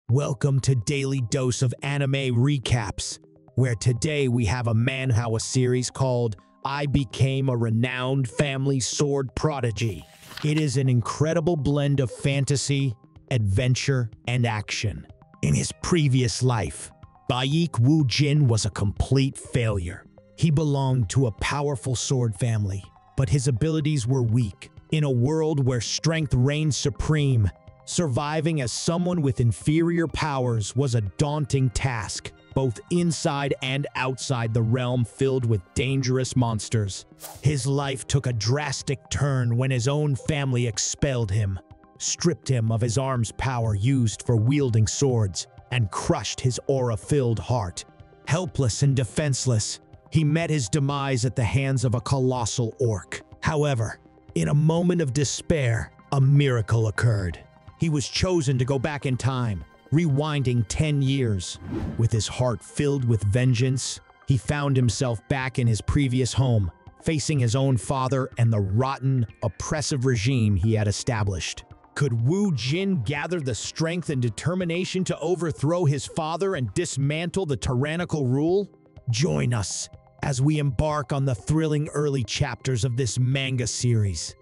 Welcome to Daily Dose of Anime Recaps, where today we have a Manhwa series called I Became a Renowned Family Sword Prodigy. It is an incredible blend of fantasy, adventure, and action. In his previous life, Baek Woo Jin was a complete failure. He belonged to a powerful sword family, but his abilities were weak. In a world where strength reigned supreme, surviving as someone with inferior powers was a daunting task, both inside and outside the realm filled with dangerous monsters. His life took a drastic turn when his own family expelled him, stripped him of his arm's power used for wielding swords, and crushed his aura-filled heart. Helpless and defenseless, he met his demise at the hands of a colossal orc. However, in a moment of despair, a miracle occurred. He was chosen to go back in time, rewinding 10 years. With his heart filled with vengeance, he found himself back in his previous home, facing his own father and the rotten, oppressive regime he had established. Could Woo Jin gather the strength and determination to overthrow his father and dismantle the tyrannical rule? Join us as we embark on the thrilling early chapters of this manga series,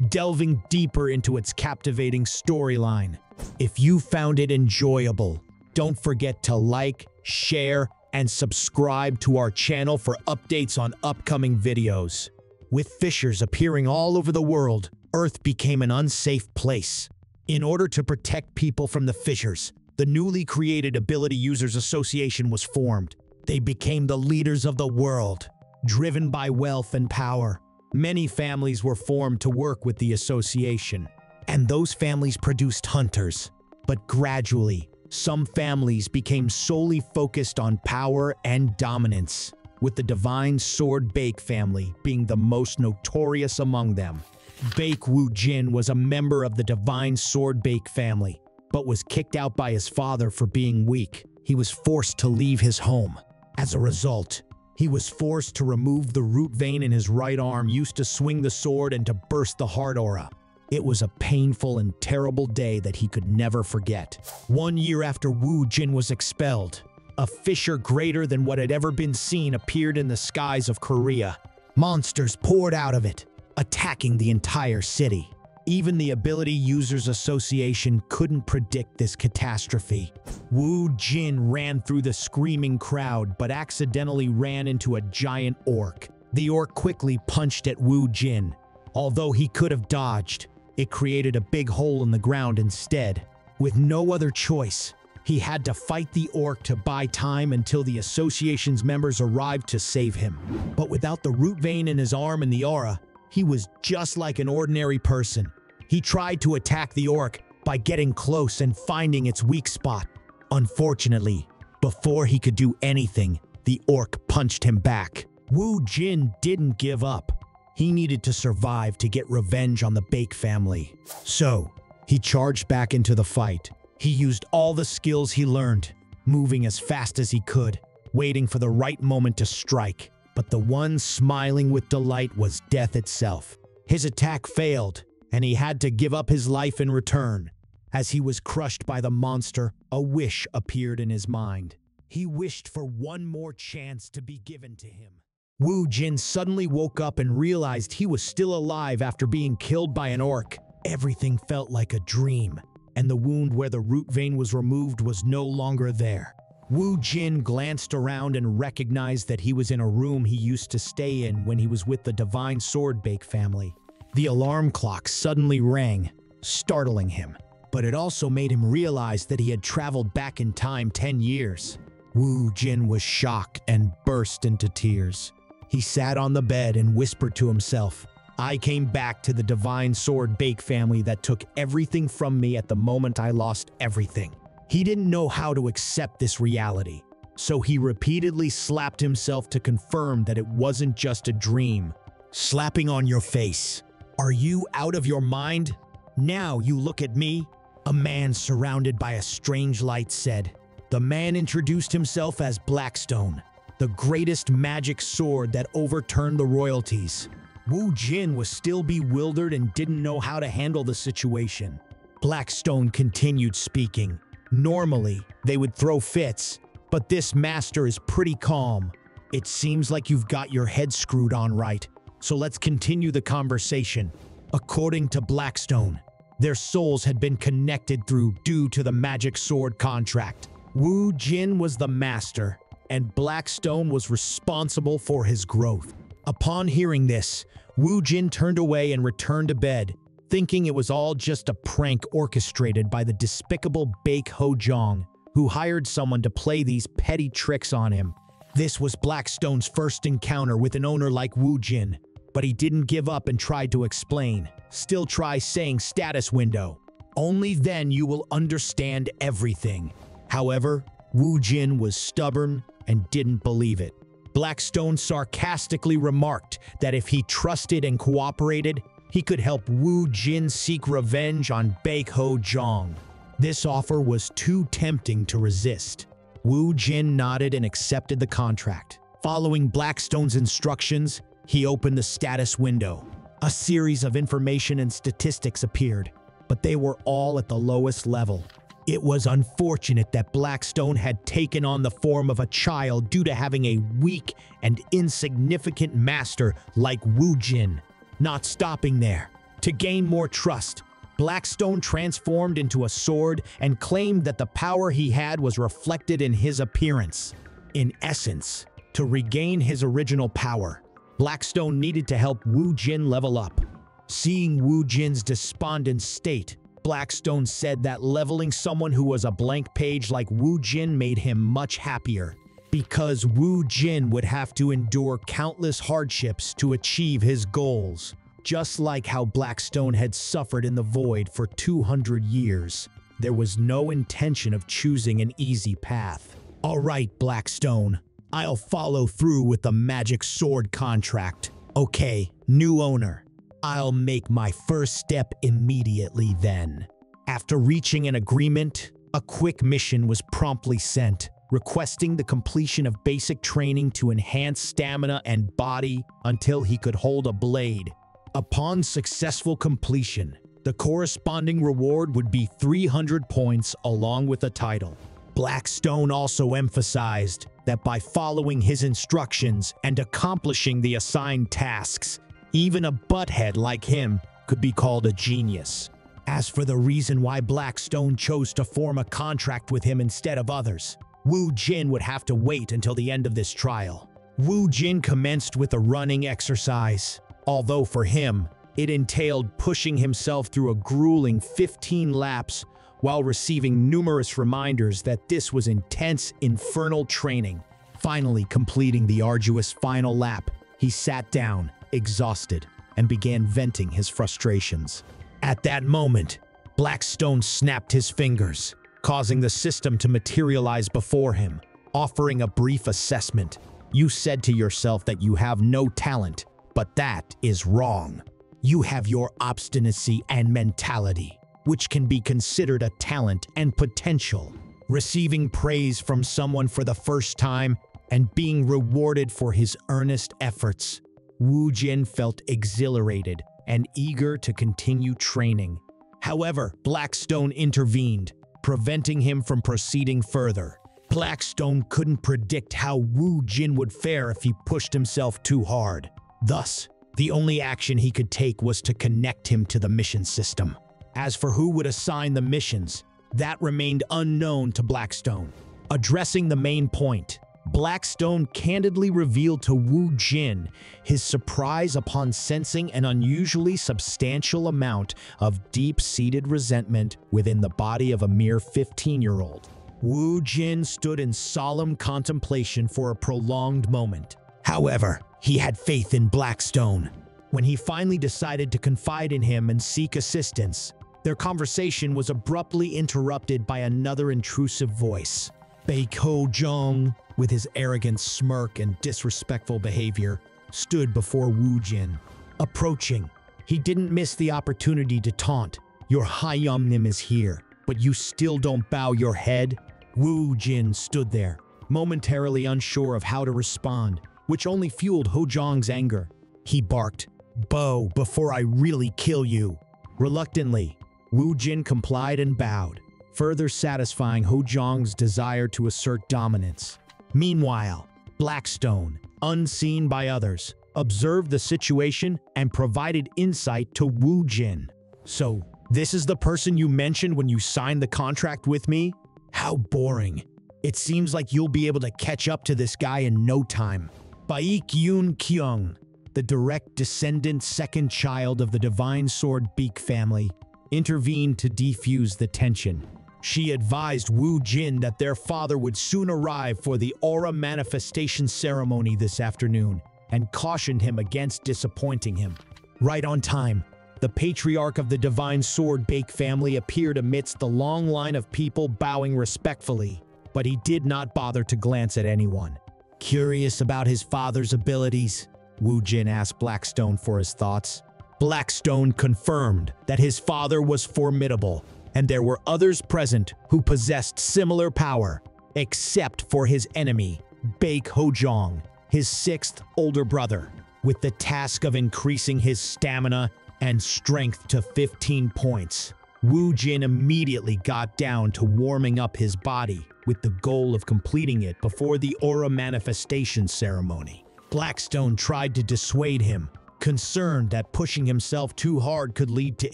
delving deeper into its captivating storyline. If you found it enjoyable, don't forget to like, share, and subscribe to our channel for updates on upcoming videos. With fissures appearing all over the world, Earth became an unsafe place. In order to protect people from the fissures, the newly created Ability Users Association was formed. They became the leaders of the world, driven by wealth and power. Many families were formed to work with the association, and those families produced hunters. But gradually, some families became solely focused on power and dominance, with the Divine Sword Baek family being the most notorious among them. Baek Woo Jin was a member of the Divine Sword Baek family, but was kicked out by his father for being weak. He was forced to leave his home. As a result, he was forced to remove the root vein in his right arm used to swing the sword and to burst the heart aura. It was a painful and terrible day that he could never forget. 1 year after Woo Jin was expelled, a fissure greater than what had ever been seen appeared in the skies of Korea. Monsters poured out of it, attacking the entire city. Even the Ability Users Association couldn't predict this catastrophe. Woo Jin ran through the screaming crowd but accidentally ran into a giant orc. The orc quickly punched at Woo Jin. Although he could have dodged, it created a big hole in the ground instead. With no other choice, he had to fight the orc to buy time until the association's members arrived to save him. But without the root vein in his arm and the aura, he was just like an ordinary person. He tried to attack the orc by getting close and finding its weak spot. Unfortunately, before he could do anything, the orc punched him back. Woo Jin didn't give up. He needed to survive to get revenge on the Baek family. So, he charged back into the fight. He used all the skills he learned, moving as fast as he could, waiting for the right moment to strike. But the one smiling with delight was death itself. His attack failed, and he had to give up his life in return. As he was crushed by the monster, a wish appeared in his mind. He wished for one more chance to be given to him. Woo Jin suddenly woke up and realized he was still alive after being killed by an orc. Everything felt like a dream, and the wound where the root vein was removed was no longer there. Woo Jin glanced around and recognized that he was in a room he used to stay in when he was with the Divine Sword Baek family. The alarm clock suddenly rang, startling him, but it also made him realize that he had traveled back in time 10 years. Woo Jin was shocked and burst into tears. He sat on the bed and whispered to himself, "I came back to the Divine Sword Baek family that took everything from me at the moment I lost everything." He didn't know how to accept this reality, so he repeatedly slapped himself to confirm that it wasn't just a dream. Slapping on your face. "Are you out of your mind? Now you look at me?" A man surrounded by a strange light said. The man introduced himself as Blackstone, the greatest magic sword that overturned the royalties. Woo Jin was still bewildered and didn't know how to handle the situation. Blackstone continued speaking. Normally, they would throw fits, but this master is pretty calm. It seems like you've got your head screwed on right, so let's continue the conversation. According to Blackstone, their souls had been connected due to the magic sword contract. Woo Jin was the master, and Blackstone was responsible for his growth. Upon hearing this, Woo Jin turned away and returned to bed, thinking it was all just a prank orchestrated by the despicable Baek Woo Jin, who hired someone to play these petty tricks on him. This was Blackstone's first encounter with an owner like Woo Jin, but he didn't give up and tried to explain. Still try saying status window. Only then you will understand everything. However, Woo Jin was stubborn and didn't believe it. Blackstone sarcastically remarked that if he trusted and cooperated, he could help Woo Jin seek revenge on Baek Woo Jin. This offer was too tempting to resist. Woo Jin nodded and accepted the contract. Following Blackstone's instructions, he opened the status window. A series of information and statistics appeared, but they were all at the lowest level. It was unfortunate that Blackstone had taken on the form of a child due to having a weak and insignificant master like Woo Jin. Not stopping there. To gain more trust, Blackstone transformed into a sword and claimed that the power he had was reflected in his appearance. In essence, to regain his original power, Blackstone needed to help Woo Jin level up. Seeing Woo Jin's despondent state, Blackstone said that leveling someone who was a blank page like Woo Jin made him much happier, because Woo Jin would have to endure countless hardships to achieve his goals, just like how Blackstone had suffered in the void for 200 years. There was no intention of choosing an easy path. All right, Blackstone, I'll follow through with the magic sword contract. Okay, new owner. I'll make my first step immediately then. After reaching an agreement, a quick mission was promptly sent, requesting the completion of basic training to enhance stamina and body until he could hold a blade. Upon successful completion, the corresponding reward would be 300 points along with a title. Blackstone also emphasized that by following his instructions and accomplishing the assigned tasks, even a butthead like him could be called a genius. As for the reason why Blackstone chose to form a contract with him instead of others, Woo Jin would have to wait until the end of this trial. Woo Jin commenced with a running exercise, although for him, it entailed pushing himself through a grueling 15 laps while receiving numerous reminders that this was intense, infernal training. Finally completing the arduous final lap, he sat down, exhausted, and began venting his frustrations. At that moment, Blackstone snapped his fingers, causing the system to materialize before him, offering a brief assessment. You said to yourself that you have no talent, but that is wrong. You have your obstinacy and mentality, which can be considered a talent and potential. Receiving praise from someone for the first time and being rewarded for his earnest efforts, Woo Jin felt exhilarated and eager to continue training. However, Blackstone intervened, preventing him from proceeding further. Blackstone couldn't predict how Woo Jin would fare if he pushed himself too hard. Thus, the only action he could take was to connect him to the mission system. As for who would assign the missions, that remained unknown to Blackstone. Addressing the main point, Blackstone candidly revealed to Woo Jin his surprise upon sensing an unusually substantial amount of deep-seated resentment within the body of a mere 15-year-old. Woo Jin stood in solemn contemplation for a prolonged moment. However, he had faith in Blackstone. When he finally decided to confide in him and seek assistance, their conversation was abruptly interrupted by another intrusive voice. Baek Woo Jin, with his arrogant smirk and disrespectful behavior, stood before Woo Jin. Approaching, he didn't miss the opportunity to taunt. Your Hyumnim is here, but you still don't bow your head? Woo Jin stood there, momentarily unsure of how to respond, which only fueled Ho Jong's anger. He barked, "Bow before I really kill you." Reluctantly, Woo Jin complied and bowed. further satisfying Ho Jong's desire to assert dominance. Meanwhile, Blackstone, unseen by others, observed the situation and provided insight to Woo Jin. "So, this is the person you mentioned when you signed the contract with me? How boring. It seems like you'll be able to catch up to this guy in no time." Baek Woo Jin, the direct descendant second child of the Divine Sword Beak family, intervened to defuse the tension. She advised Woo Jin that their father would soon arrive for the aura manifestation ceremony this afternoon and cautioned him against disappointing him. Right on time, the patriarch of the Divine Sword Beak family appeared amidst the long line of people bowing respectfully, but he did not bother to glance at anyone. Curious about his father's abilities, Woo Jin asked Blackstone for his thoughts. Blackstone confirmed that his father was formidable, and there were others present who possessed similar power, except for his enemy, Baek Woo Jin, his sixth older brother, with the task of increasing his stamina and strength to 15 points. Woo Jin immediately got down to warming up his body with the goal of completing it before the aura manifestation ceremony. Blackstone tried to dissuade him, concerned that pushing himself too hard could lead to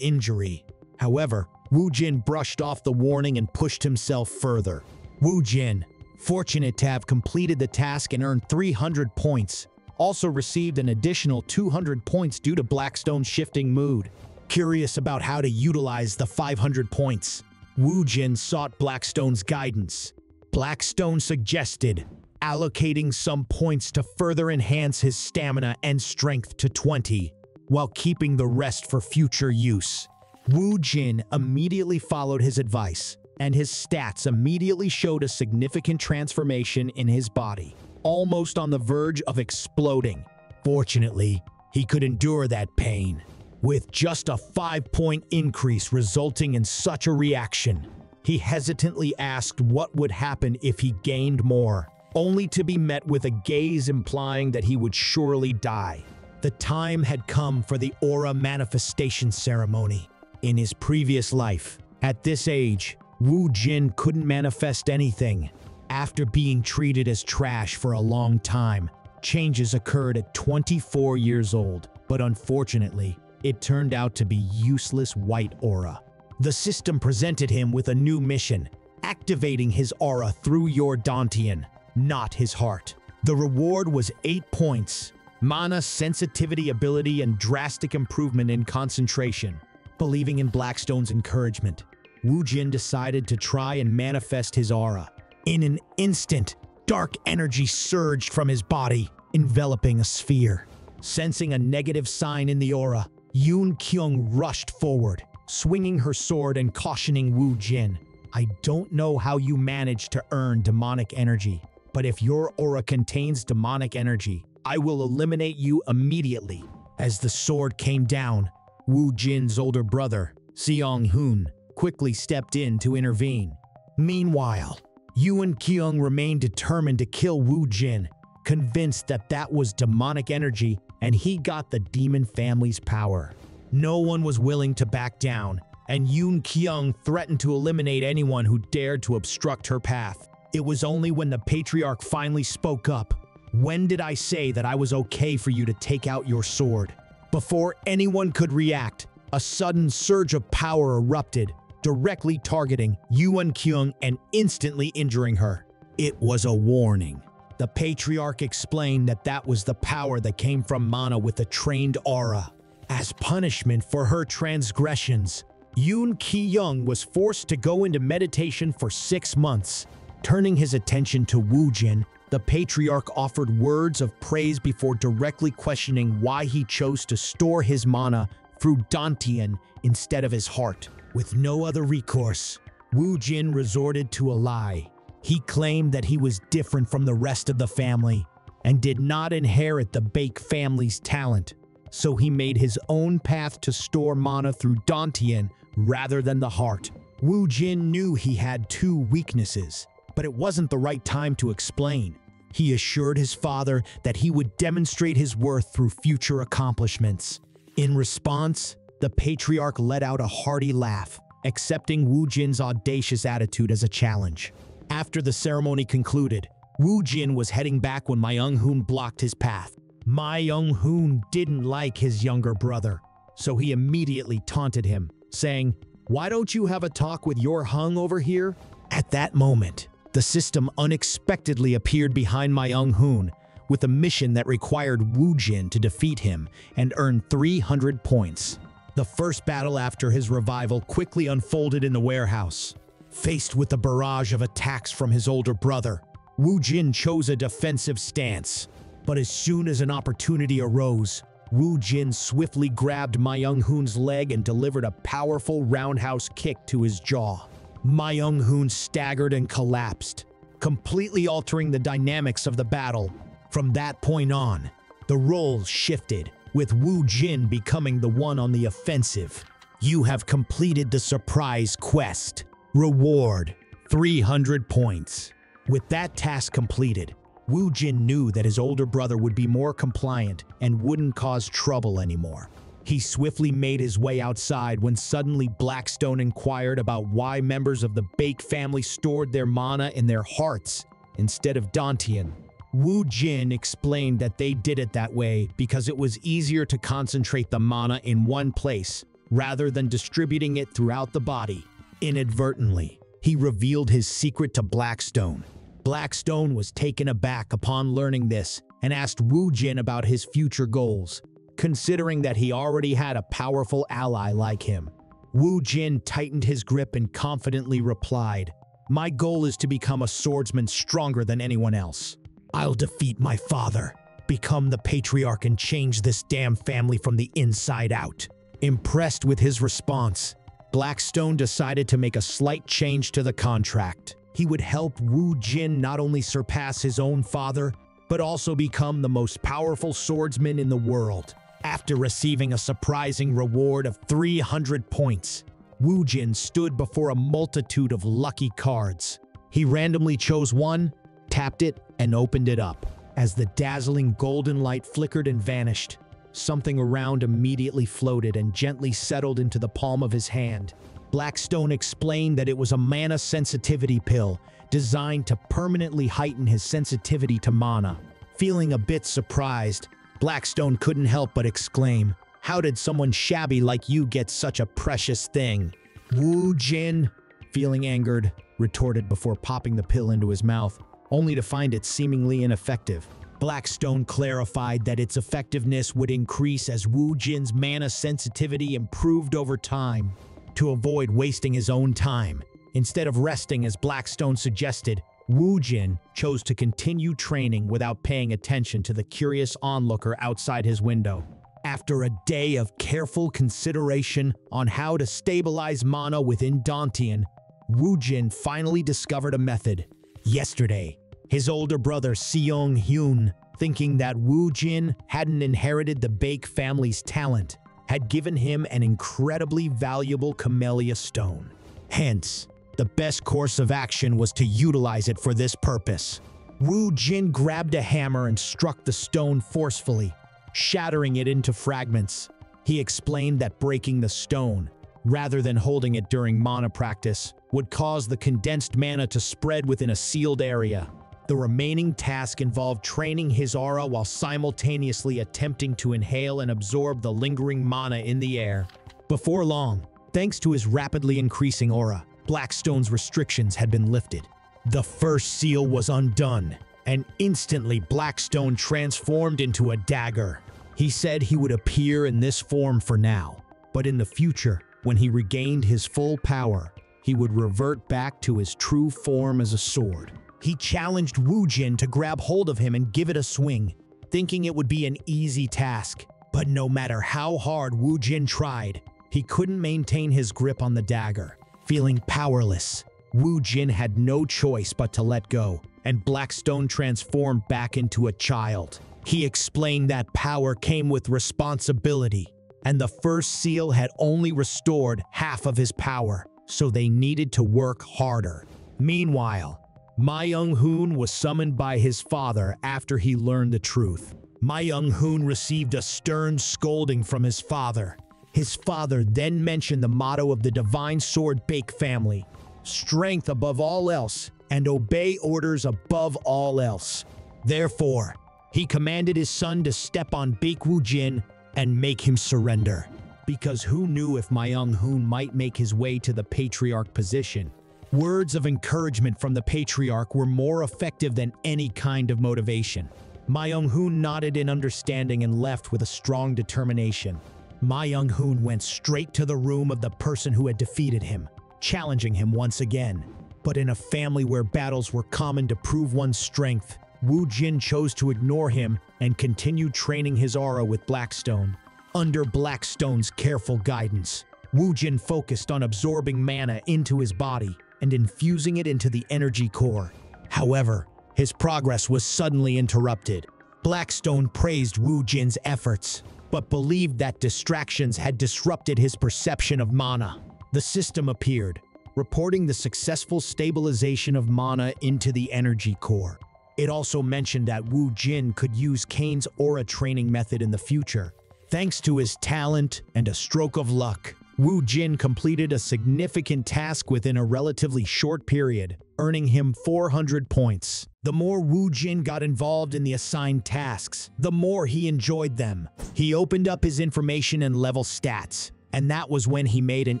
injury. However, Woo Jin brushed off the warning and pushed himself further. Woo Jin, fortunate to have completed the task and earned 300 points, also received an additional 200 points due to Blackstone's shifting mood. Curious about how to utilize the 500 points, Woo Jin sought Blackstone's guidance. Blackstone suggested allocating some points to further enhance his stamina and strength to 20, while keeping the rest for future use. Woo Jin immediately followed his advice, and his stats immediately showed a significant transformation in his body, almost on the verge of exploding. Fortunately, he could endure that pain, with just a 5-point increase resulting in such a reaction. He hesitantly asked what would happen if he gained more, only to be met with a gaze implying that he would surely die. The time had come for the aura manifestation ceremony. In his previous life, at this age, Woo Jin couldn't manifest anything. After being treated as trash for a long time, changes occurred at 24 years old, but unfortunately, it turned out to be useless white aura. The system presented him with a new mission, activating his aura through your daunting, not his heart. The reward was 8 points, mana, sensitivity ability, and drastic improvement in concentration. Believing in Blackstone's encouragement, Woo Jin decided to try and manifest his aura. In an instant, dark energy surged from his body, enveloping a sphere. Sensing a negative sign in the aura, Yoon Kyung rushed forward, swinging her sword and cautioning Woo Jin. "I don't know how you managed to earn demonic energy, but if your aura contains demonic energy, I will eliminate you immediately." As the sword came down, Woo Jin's older brother, Seong-hoon, quickly stepped in to intervene. Meanwhile, Yoon Kyung remained determined to kill Woo Jin, convinced that that was demonic energy and he got the demon family's power. No one was willing to back down, and Yoon Kyung threatened to eliminate anyone who dared to obstruct her path. It was only when the patriarch finally spoke up. "When did I say that I was okay for you to take out your sword?" Before anyone could react, a sudden surge of power erupted, directly targeting Yoon Kyung and instantly injuring her. It was a warning. The patriarch explained that that was the power that came from mana with a trained aura. As punishment for her transgressions, Yoon Kyung was forced to go into meditation for 6 months. Turning his attention to Woo Jin, the patriarch offered words of praise before directly questioning why he chose to store his mana through Dantian instead of his heart. With no other recourse, Woo Jin resorted to a lie. He claimed that he was different from the rest of the family and did not inherit the Baek family's talent, so he made his own path to store mana through Dantian rather than the heart. Woo Jin knew he had 2 weaknesses, but it wasn't the right time to explain. He assured his father that he would demonstrate his worth through future accomplishments. In response, the patriarch let out a hearty laugh, accepting Woo Jin's audacious attitude as a challenge. After the ceremony concluded, Woo Jin was heading back when Ma Young-hoon blocked his path. Ma Young-hoon didn't like his younger brother, so he immediately taunted him, saying, "Why don't you have a talk with your hung over here?" At that moment, the system unexpectedly appeared behind Ma Young-hoon with a mission that required Woo Jin to defeat him and earn 300 points. The first battle after his revival quickly unfolded in the warehouse. Faced with a barrage of attacks from his older brother, Woo Jin chose a defensive stance. But as soon as an opportunity arose, Woo Jin swiftly grabbed Ma Young-hoon's leg and delivered a powerful roundhouse kick to his jaw. Ma Young-hoon staggered and collapsed, completely altering the dynamics of the battle. From that point on, the roles shifted, with Woo Jin becoming the one on the offensive. You have completed the surprise quest. Reward: 300 points. With that task completed, Woo Jin knew that his older brother would be more compliant and wouldn't cause trouble anymore. He swiftly made his way outside when suddenly Blackstone inquired about why members of the Baek family stored their mana in their hearts instead of daunting. Woo Jin explained that they did it that way because it was easier to concentrate the mana in one place rather than distributing it throughout the body. Inadvertently, he revealed his secret to Blackstone. Blackstone was taken aback upon learning this and asked Woo Jin about his future goals, considering that he already had a powerful ally like him. Woo Jin tightened his grip and confidently replied, "My goal is to become a swordsman stronger than anyone else. I'll defeat my father, become the patriarch, and change this damn family from the inside out." Impressed with his response, Blackstone decided to make a slight change to the contract. He would help Woo Jin not only surpass his own father, but also become the most powerful swordsman in the world. After receiving a surprising reward of 300 points, Woo Jin stood before a multitude of lucky cards. He randomly chose one, tapped it, and opened it up. As the dazzling golden light flickered and vanished, something around immediately floated and gently settled into the palm of his hand. Blackstone explained that it was a mana sensitivity pill designed to permanently heighten his sensitivity to mana. Feeling a bit surprised, Blackstone couldn't help but exclaim, "How did someone shabby like you get such a precious thing?" Woo Jin, feeling angered, retorted before popping the pill into his mouth, only to find it seemingly ineffective. Blackstone clarified that its effectiveness would increase as Woo Jin's mana sensitivity improved over time. To avoid wasting his own time, instead of resting as Blackstone suggested, Woo Jin chose to continue training without paying attention to the curious onlooker outside his window. After a day of careful consideration on how to stabilize mana within daunting, Woo Jin finally discovered a method. Yesterday, his older brother Seong-hyun, thinking that Woo Jin hadn't inherited the Baek family's talent, had given him an incredibly valuable camellia stone. Hence, the best course of action was to utilize it for this purpose. Woo Jin grabbed a hammer and struck the stone forcefully, shattering it into fragments. He explained that breaking the stone, rather than holding it during mana practice, would cause the condensed mana to spread within a sealed area. The remaining task involved training his aura while simultaneously attempting to inhale and absorb the lingering mana in the air. Before long, thanks to his rapidly increasing aura, Blackstone's restrictions had been lifted. The first seal was undone, and instantly Blackstone transformed into a dagger. He said he would appear in this form for now, but in the future, when he regained his full power, he would revert back to his true form as a sword. He challenged Woo Jin to grab hold of him and give it a swing, thinking it would be an easy task. But no matter how hard Woo Jin tried, he couldn't maintain his grip on the dagger. Feeling powerless, Woo Jin had no choice but to let go, and Blackstone transformed back into a child. He explained that power came with responsibility, and the first seal had only restored half of his power, so they needed to work harder. Meanwhile, Ma Young-hoon was summoned by his father after he learned the truth. Ma Young-hoon received a stern scolding from his father. His father then mentioned the motto of the divine sword Baek family: strength above all else and obey orders above all else. Therefore, he commanded his son to step on Baek Woo Jin and make him surrender. Because who knew if Ma Young-hoon might make his way to the patriarch position? Words of encouragement from the patriarch were more effective than any kind of motivation. Ma Young-hoon nodded in understanding and left with a strong determination. Ma Young-hoon went straight to the room of the person who had defeated him, challenging him once again. But in a family where battles were common to prove one's strength, Woo Jin chose to ignore him and continue training his aura with Blackstone. Under Blackstone's careful guidance, Woo Jin focused on absorbing mana into his body and infusing it into the energy core. However, his progress was suddenly interrupted. Blackstone praised Woo Jin's efforts, but believed that distractions had disrupted his perception of mana. The system appeared, reporting the successful stabilization of mana into the energy core. It also mentioned that Woo Jin could use Kane's aura training method in the future. Thanks to his talent and a stroke of luck, Woo Jin completed a significant task within a relatively short period, earning him 400 points. The more Woo Jin got involved in the assigned tasks, the more he enjoyed them. He opened up his information and level stats, and that was when he made an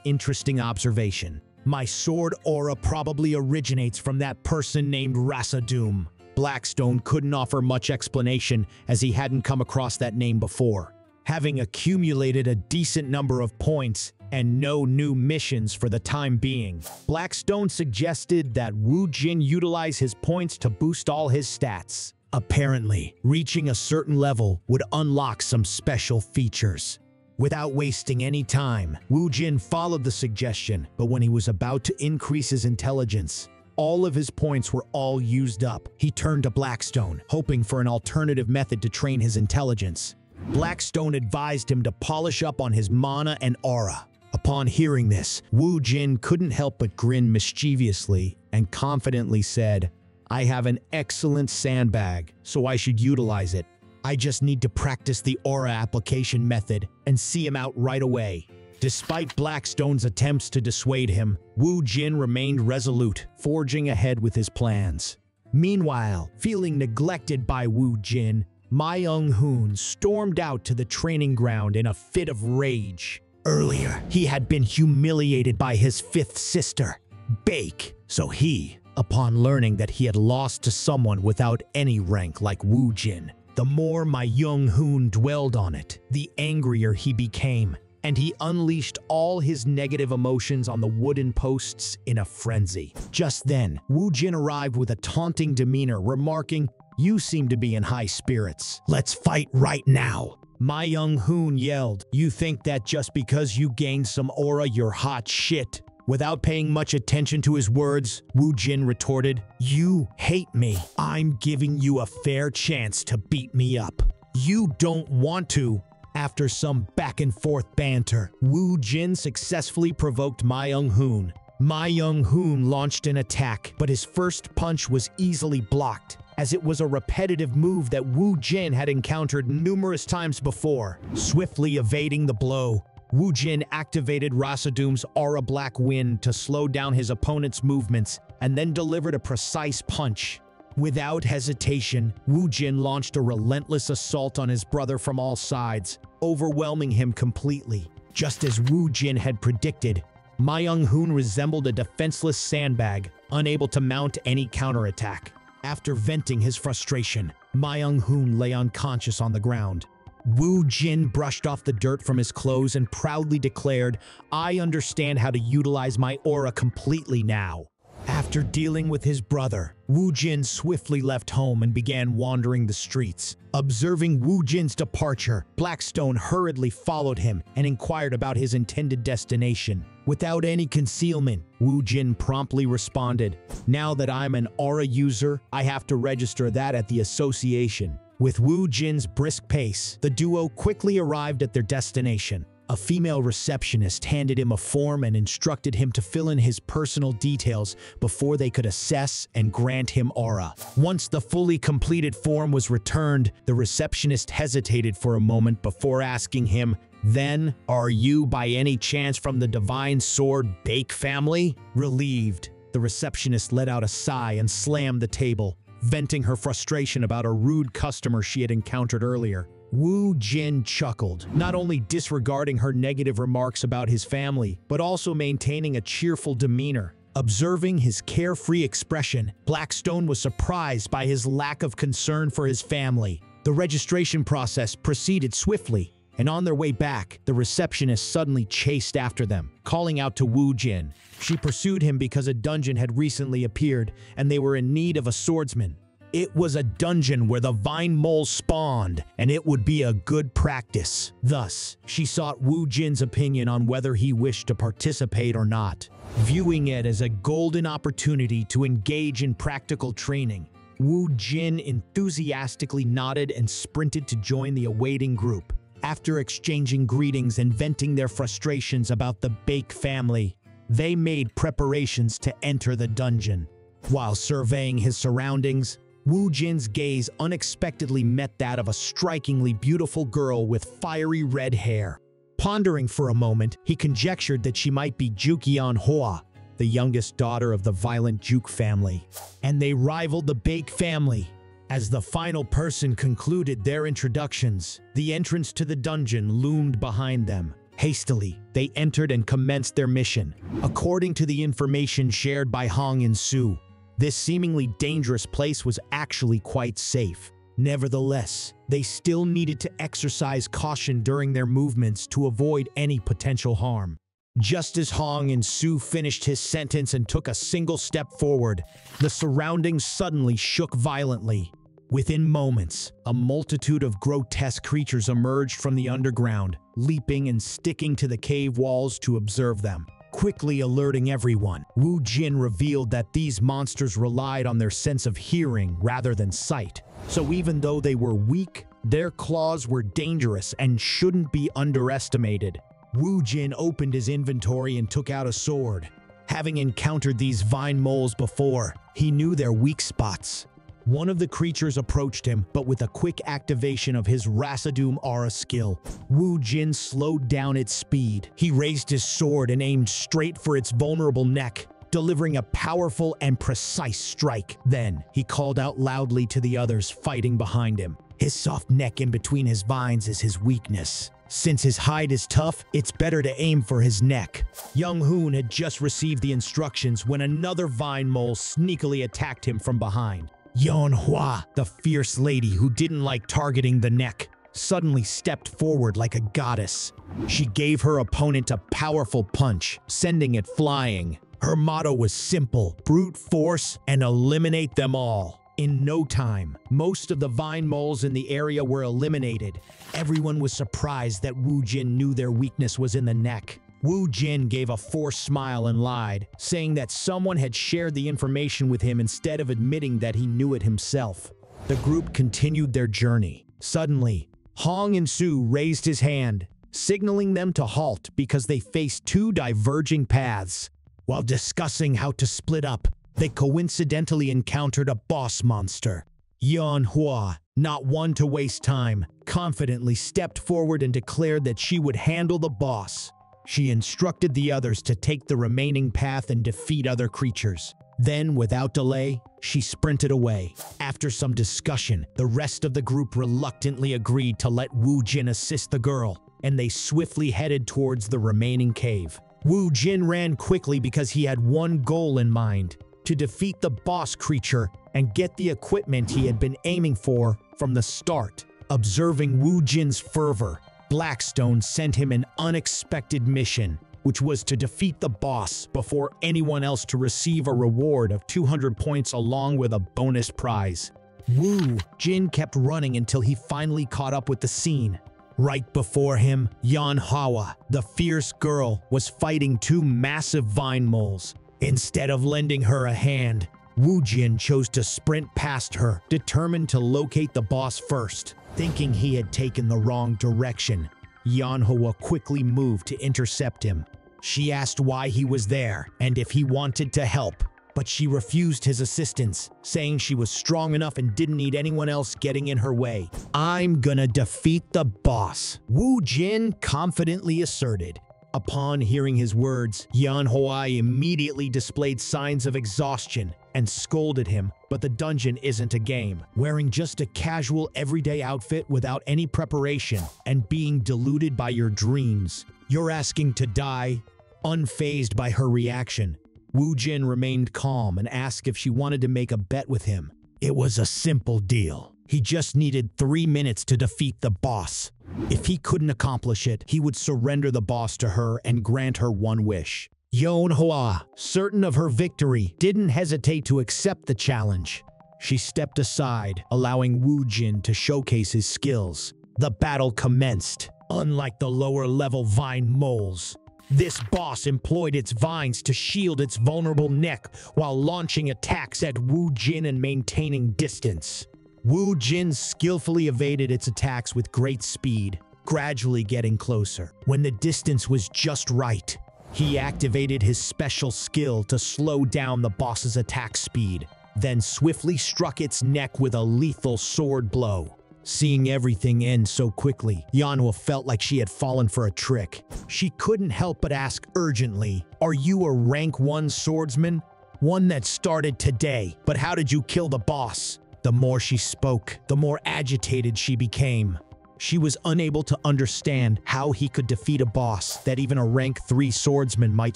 interesting observation. My sword aura probably originates from that person named Rasadum. Blackstone couldn't offer much explanation as he hadn't come across that name before. Having accumulated a decent number of points and no new missions for the time being, Blackstone suggested that Woo Jin utilize his points to boost all his stats. Apparently, reaching a certain level would unlock some special features. Without wasting any time, Woo Jin followed the suggestion, but when he was about to increase his intelligence, all of his points were all used up. He turned to Blackstone, hoping for an alternative method to train his intelligence. Blackstone advised him to polish up on his mana and aura. Upon hearing this, Woo Jin couldn't help but grin mischievously and confidently said, "I have an excellent sandbag, so I should utilize it. I just need to practice the aura application method and see him out right away." Despite Blackstone's attempts to dissuade him, Woo Jin remained resolute, forging ahead with his plans. Meanwhile, feeling neglected by Woo Jin, Ma Young-hoon stormed out to the training ground in a fit of rage. Earlier, he had been humiliated by his fifth sister, Baek, so he, upon learning that he had lost to someone without any rank like Woo Jin, the more Ma Young-hoon dwelled on it, the angrier he became, and he unleashed all his negative emotions on the wooden posts in a frenzy. Just then, Woo Jin arrived with a taunting demeanor, remarking, "You seem to be in high spirits. Let's fight right now." Ma Young-hoon yelled, "You think that just because you gained some aura, you're hot shit?" Without paying much attention to his words, Woo Jin retorted, "You hate me. I'm giving you a fair chance to beat me up. You don't want to." After some back-and-forth banter, Woo Jin successfully provoked Ma Young-hoon. Ma Young-hoon launched an attack, but his first punch was easily blocked, as it was a repetitive move that Woo Jin had encountered numerous times before. Swiftly evading the blow, Woo Jin activated Rasadum's Aura Black Wind to slow down his opponent's movements and then delivered a precise punch. Without hesitation, Woo Jin launched a relentless assault on his brother from all sides, overwhelming him completely. Just as Woo Jin had predicted, Ma Young-hoon resembled a defenseless sandbag, unable to mount any counterattack. After venting his frustration, Ma Young-hoon lay unconscious on the ground. Woo Jin brushed off the dirt from his clothes and proudly declared, "I understand how to utilize my aura completely now." After dealing with his brother, Woo Jin swiftly left home and began wandering the streets. Observing Woo Jin's departure, Blackstone hurriedly followed him and inquired about his intended destination. Without any concealment, Woo Jin promptly responded, "Now that I'm an aura user, I have to register that at the association." With Woo Jin's brisk pace, the duo quickly arrived at their destination. A female receptionist handed him a form and instructed him to fill in his personal details before they could assess and grant him aura. Once the fully completed form was returned, the receptionist hesitated for a moment before asking him, Then, are you by any chance from the Divine Sword Baek family? Relieved, the receptionist let out a sigh and slammed the table, venting her frustration about a rude customer she had encountered earlier. Woo Jin chuckled, not only disregarding her negative remarks about his family, but also maintaining a cheerful demeanor. Observing his carefree expression, Blackstone was surprised by his lack of concern for his family. The registration process proceeded swiftly, and on their way back, the receptionist suddenly chased after them, calling out to Woo Jin. She pursued him because a dungeon had recently appeared, and they were in need of a swordsman. It was a dungeon where the vine moles spawned, and it would be a good practice. Thus, she sought Woo Jin's opinion on whether he wished to participate or not, viewing it as a golden opportunity to engage in practical training. Woo Jin enthusiastically nodded and sprinted to join the awaiting group. After exchanging greetings and venting their frustrations about the Baek family, they made preparations to enter the dungeon. While surveying his surroundings, Woo Jin's gaze unexpectedly met that of a strikingly beautiful girl with fiery red hair. Pondering for a moment, he conjectured that she might be Yeonhwa, the youngest daughter of the violent Juk family, and they rivaled the Baek family. As the final person concluded their introductions, the entrance to the dungeon loomed behind them. Hastily, they entered and commenced their mission. According to the information shared by Hong and Soo, this seemingly dangerous place was actually quite safe. Nevertheless, they still needed to exercise caution during their movements to avoid any potential harm. Just as Hong and Soo finished his sentence and took a single step forward, the surroundings suddenly shook violently. Within moments, a multitude of grotesque creatures emerged from the underground, leaping and sticking to the cave walls to observe them. Quickly alerting everyone, Woo Jin revealed that these monsters relied on their sense of hearing rather than sight. So even though they were weak, their claws were dangerous and shouldn't be underestimated. Woo Jin opened his inventory and took out a sword. Having encountered these vine moles before, he knew their weak spots. One of the creatures approached him, but with a quick activation of his Rasadum aura skill, Woo Jin slowed down its speed. He raised his sword and aimed straight for its vulnerable neck, delivering a powerful and precise strike. Then, he called out loudly to the others fighting behind him. His soft neck in between his vines is his weakness. Since his hide is tough, it's better to aim for his neck. Young Hoon had just received the instructions when another vine mole sneakily attacked him from behind. Yeonhwa, the fierce lady who didn't like targeting the neck, suddenly stepped forward like a goddess. She gave her opponent a powerful punch, sending it flying. Her motto was simple: brute force and eliminate them all. In no time, most of the vine moles in the area were eliminated. Everyone was surprised that Woo Jin knew their weakness was in the neck. Woo Jin gave a forced smile and lied, saying that someone had shared the information with him instead of admitting that he knew it himself. The group continued their journey. Suddenly, Hong and Soo raised his hand, signaling them to halt because they faced two diverging paths. While discussing how to split up, they coincidentally encountered a boss monster. Yeonhwa, not one to waste time, confidently stepped forward and declared that she would handle the boss. She instructed the others to take the remaining path and defeat other creatures. Then, without delay, she sprinted away. After some discussion, the rest of the group reluctantly agreed to let Woo Jin assist the girl, and they swiftly headed towards the remaining cave. Woo Jin ran quickly because he had one goal in mind: to defeat the boss creature and get the equipment he had been aiming for from the start. Observing Woo Jin's fervor, Blackstone sent him an unexpected mission, which was to defeat the boss before anyone else to receive a reward of 200 points along with a bonus prize. Woo Jin kept running until he finally caught up with the scene. Right before him, Yeonhwa, the fierce girl, was fighting two massive vine moles. Instead of lending her a hand, Woo Jin chose to sprint past her, determined to locate the boss first. Thinking he had taken the wrong direction, Yeonhwa quickly moved to intercept him. She asked why he was there and if he wanted to help, but she refused his assistance, saying she was strong enough and didn't need anyone else getting in her way. "I'm gonna defeat the boss," Woo Jin confidently asserted. Upon hearing his words, Yanhua immediately displayed signs of exhaustion and scolded him, but the dungeon isn't a game. Wearing just a casual everyday outfit without any preparation and being deluded by your dreams, you're asking to die? Unfazed by her reaction, Woo Jin remained calm and asked if she wanted to make a bet with him. It was a simple deal. He just needed 3 minutes to defeat the boss. If he couldn't accomplish it, he would surrender the boss to her and grant her one wish. Yeonhwa, certain of her victory, didn't hesitate to accept the challenge. She stepped aside, allowing Woo Jin to showcase his skills. The battle commenced. Unlike the lower-level vine moles, this boss employed its vines to shield its vulnerable neck while launching attacks at Woo Jin and maintaining distance. Woo Jin skillfully evaded its attacks with great speed, gradually getting closer. When the distance was just right, he activated his special skill to slow down the boss's attack speed, then swiftly struck its neck with a lethal sword blow. Seeing everything end so quickly, Yanhua felt like she had fallen for a trick. She couldn't help but ask urgently, "Are you a rank 1 swordsman? One that started today, but how did you kill the boss?" The more she spoke, the more agitated she became. She was unable to understand how he could defeat a boss that even a rank 3 swordsman might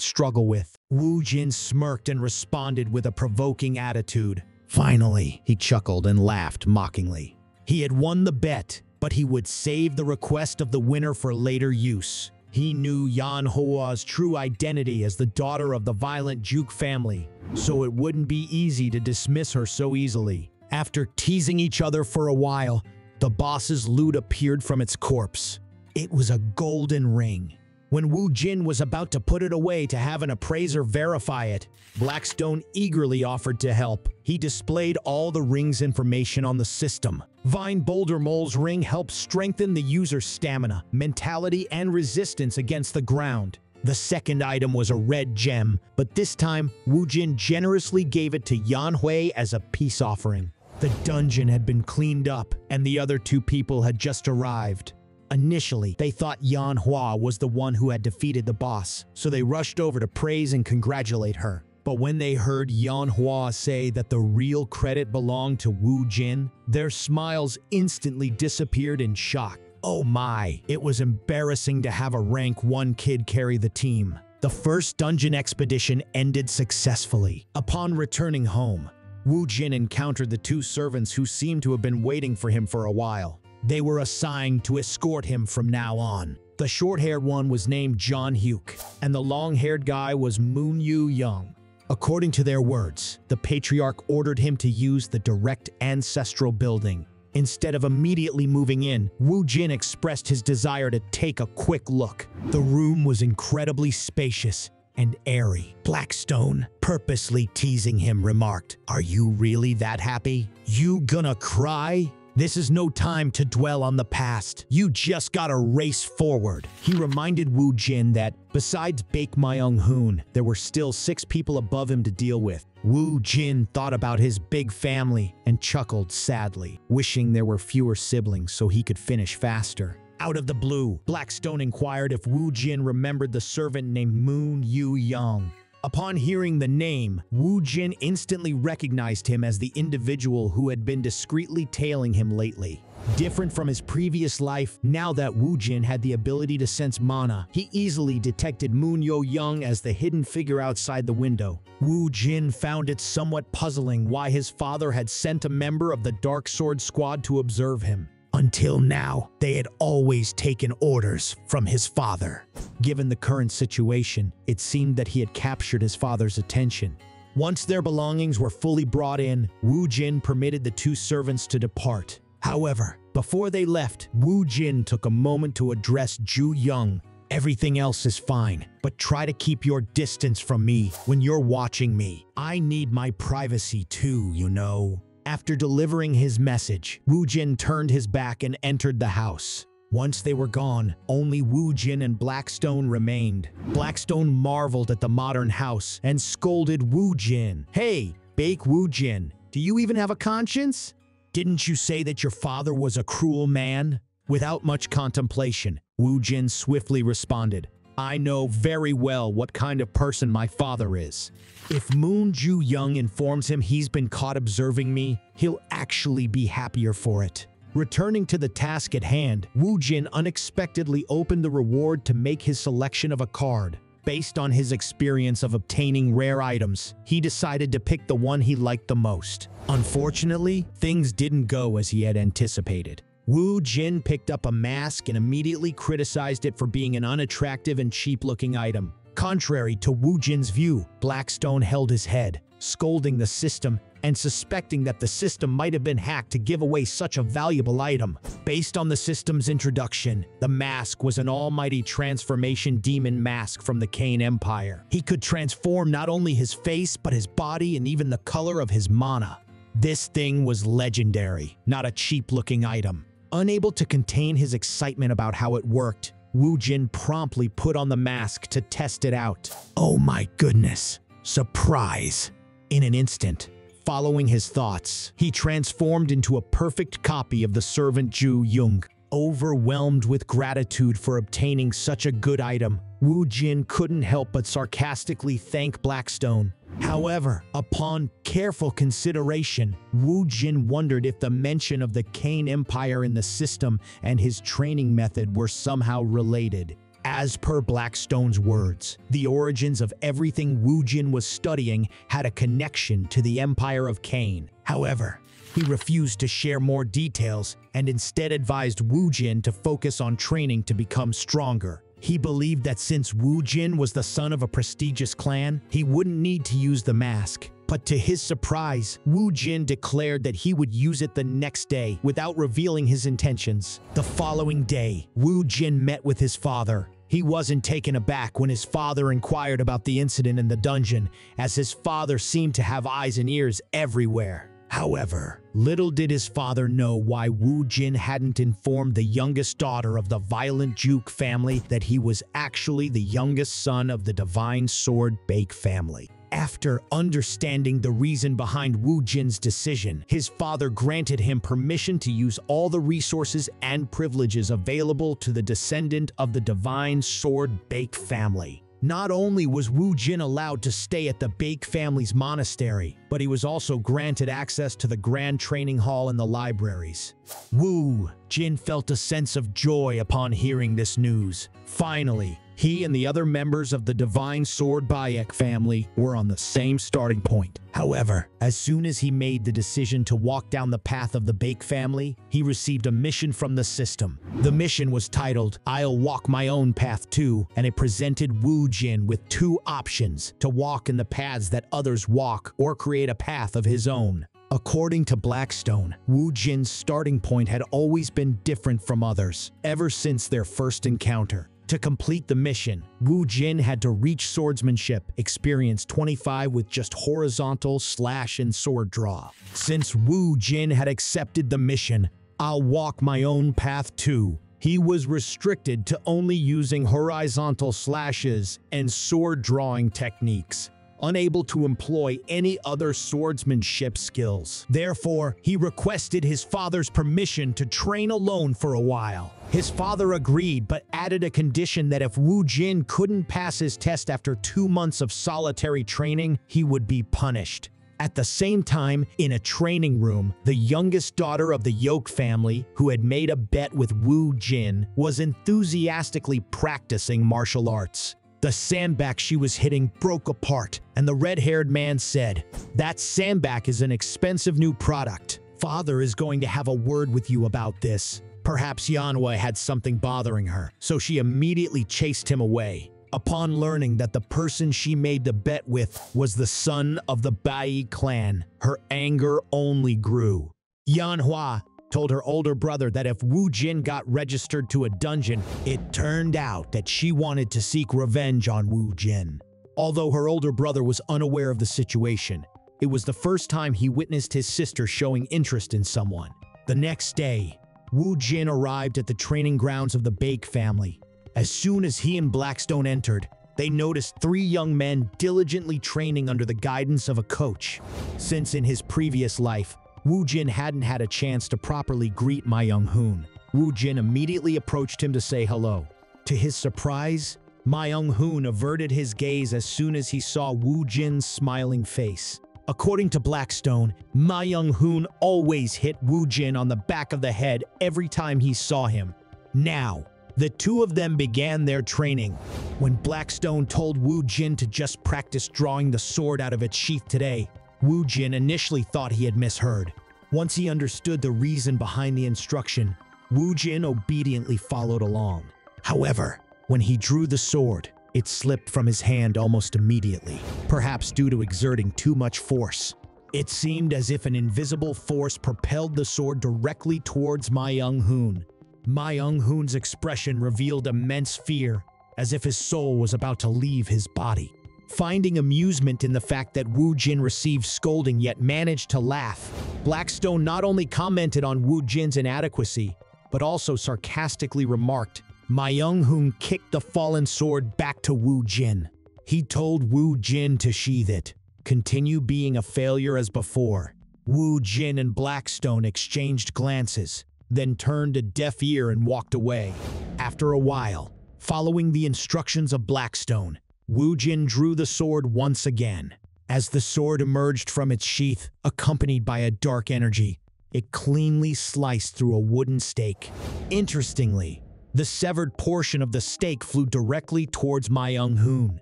struggle with. Woo Jin smirked and responded with a provoking attitude. Finally, he chuckled and laughed mockingly. He had won the bet, but he would save the request of the winner for later use. He knew Yanhua's true identity as the daughter of the violent Juke family, so it wouldn't be easy to dismiss her so easily. After teasing each other for a while, the boss's loot appeared from its corpse. It was a golden ring. When Woo Jin was about to put it away to have an appraiser verify it, Blackstone eagerly offered to help. He displayed all the ring's information on the system. Vine Boulder Mole's ring helps strengthen the user's stamina, mentality, and resistance against the ground. The second item was a red gem, but this time, Woo Jin generously gave it to Yanhui as a peace offering. The dungeon had been cleaned up, and the other 2 people had just arrived. Initially, they thought Yanhua was the one who had defeated the boss, so they rushed over to praise and congratulate her. But when they heard Yanhua say that the real credit belonged to Woo Jin, their smiles instantly disappeared in shock. Oh my, it was embarrassing to have a rank 1 kid carry the team. The first dungeon expedition ended successfully. Upon returning home, Woo Jin encountered the 2 servants who seemed to have been waiting for him for a while. They were assigned to escort him from now on. The short-haired one was named John Hyuk, and the long-haired guy was Moon Yu Young. According to their words, the patriarch ordered him to use the direct ancestral building. Instead of immediately moving in, Woo Jin expressed his desire to take a quick look. The room was incredibly spacious and airy. Blackstone, purposely teasing him, remarked, "Are you really that happy? You gonna cry? This is no time to dwell on the past. You just gotta race forward." He reminded Woo Jin that, besides Baek Myung-hoon, there were still 6 people above him to deal with. Woo Jin thought about his big family and chuckled sadly, wishing there were fewer siblings so he could finish faster. Out of the blue, Blackstone inquired if Woo Jin remembered the servant named Moon Yu Young. Upon hearing the name, Woo Jin instantly recognized him as the individual who had been discreetly tailing him lately. Different from his previous life, now that Woo Jin had the ability to sense mana, he easily detected Moon Yo Young as the hidden figure outside the window. Woo Jin found it somewhat puzzling why his father had sent a member of the Dark Sword Squad to observe him. Until now, they had always taken orders from his father. Given the current situation, it seemed that he had captured his father's attention. Once their belongings were fully brought in, Woo Jin permitted the 2 servants to depart. However, before they left, Woo Jin took a moment to address Ju Young. "Everything else is fine, but try to keep your distance from me when you're watching me. I need my privacy too, you know." After delivering his message, Woo Jin turned his back and entered the house. Once they were gone, only Woo Jin and Blackstone remained. Blackstone marveled at the modern house and scolded Woo Jin. "Hey, Baek Woo Jin, do you even have a conscience? Didn't you say that your father was a cruel man?" Without much contemplation, Woo Jin swiftly responded, "I know very well what kind of person my father is. If Moon Ju Young informs him he's been caught observing me, he'll actually be happier for it." Returning to the task at hand, Woo Jin unexpectedly opened the reward to make his selection of a card. Based on his experience of obtaining rare items, he decided to pick the one he liked the most. Unfortunately, things didn't go as he had anticipated. Woo Jin picked up a mask and immediately criticized it for being an unattractive and cheap-looking item. Contrary to Woo Jin's view, Blackstone held his head, scolding the system and suspecting that the system might have been hacked to give away such a valuable item. Based on the system's introduction, the mask was an almighty transformation demon mask from the Kane Empire. He could transform not only his face, but his body and even the color of his mana. This thing was legendary, not a cheap-looking item. Unable to contain his excitement about how it worked, Woo Jin promptly put on the mask to test it out. Oh my goodness! Surprise! In an instant, following his thoughts, he transformed into a perfect copy of the servant Ju Young. Overwhelmed with gratitude for obtaining such a good item, Woo Jin couldn't help but sarcastically thank Blackstone. However, upon careful consideration, Woo Jin wondered if the mention of the Kane Empire in the system and his training method were somehow related. As per Blackstone's words, the origins of everything Woo Jin was studying had a connection to the Empire of Kane. However, he refused to share more details and instead advised Woo Jin to focus on training to become stronger. He believed that since Woo Jin was the son of a prestigious clan, he wouldn't need to use the mask. But to his surprise, Woo Jin declared that he would use it the next day without revealing his intentions. The following day, Woo Jin met with his father. He wasn't taken aback when his father inquired about the incident in the dungeon, as his father seemed to have eyes and ears everywhere. However, little did his father know why Woo Jin hadn't informed the youngest daughter of the violent Juk family that he was actually the youngest son of the Divine Sword Baek family. After understanding the reason behind Woo Jin's decision, his father granted him permission to use all the resources and privileges available to the descendant of the Divine Sword Baek family. Not only was Woo Jin allowed to stay at the Baek family's monastery, but he was also granted access to the Grand Training Hall and the libraries. Woo Jin felt a sense of joy upon hearing this news. Finally, he and the other members of the Divine Sword Baek family were on the same starting point. However, as soon as he made the decision to walk down the path of the Baek family, he received a mission from the system. The mission was titled, "I'll Walk My Own Path Too," and it presented Woo Jin with two options: to walk in the paths that others walk or create a path of his own. According to Blackstone, Woo Jin's starting point had always been different from others, ever since their first encounter. To complete the mission, Woo Jin had to reach swordsmanship, experience 25 with just horizontal, slash, and sword draw. Since Woo Jin had accepted the mission, "I'll walk my own path too," he was restricted to only using horizontal slashes and sword drawing techniques, unable to employ any other swordsmanship skills. Therefore, he requested his father's permission to train alone for a while. His father agreed, but added a condition that if Woo Jin couldn't pass his test after 2 months of solitary training, he would be punished. At the same time, in a training room, the youngest daughter of the Yoke family, who had made a bet with Woo Jin, was enthusiastically practicing martial arts. The sandbag she was hitting broke apart, and the red-haired man said, "That sandbag is an expensive new product. Father is going to have a word with you about this." Perhaps Manhwa had something bothering her, so she immediately chased him away. Upon learning that the person she made the bet with was the son of the Baek clan, her anger only grew. Manhwa told her older brother that if Woo Jin got registered to a dungeon, it turned out that she wanted to seek revenge on Woo Jin. Although her older brother was unaware of the situation, it was the first time he witnessed his sister showing interest in someone. The next day, Woo Jin arrived at the training grounds of the Baek family. As soon as he and Blackstone entered, they noticed three young men diligently training under the guidance of a coach. Since in his previous life, Woo Jin hadn't had a chance to properly greet Ma Young-hoon, Woo Jin immediately approached him to say hello. To his surprise, Ma Young-hoon averted his gaze as soon as he saw Woo Jin's smiling face. According to Blackstone, Ma Young-hoon always hit Woo Jin on the back of the head every time he saw him. Now, the two of them began their training. When Blackstone told Woo Jin to just practice drawing the sword out of its sheath today, Woo Jin initially thought he had misheard. Once he understood the reason behind the instruction, Woo Jin obediently followed along. However, when he drew the sword, it slipped from his hand almost immediately, perhaps due to exerting too much force. It seemed as if an invisible force propelled the sword directly towards Ma Young-hoon. Ma Young-hoon's expression revealed immense fear, as if his soul was about to leave his body. Finding amusement in the fact that Woo Jin received scolding yet managed to laugh, Blackstone not only commented on Woo Jin's inadequacy, but also sarcastically remarked, Ma Young-hoon kicked the fallen sword back to Woo Jin. He told Woo Jin to sheath it, continue being a failure as before. Woo Jin and Blackstone exchanged glances, then turned a deaf ear and walked away. After a while, following the instructions of Blackstone, Woo Jin drew the sword once again. As the sword emerged from its sheath, accompanied by a dark energy, it cleanly sliced through a wooden stake. Interestingly, the severed portion of the stake flew directly towards Ma Young-hoon.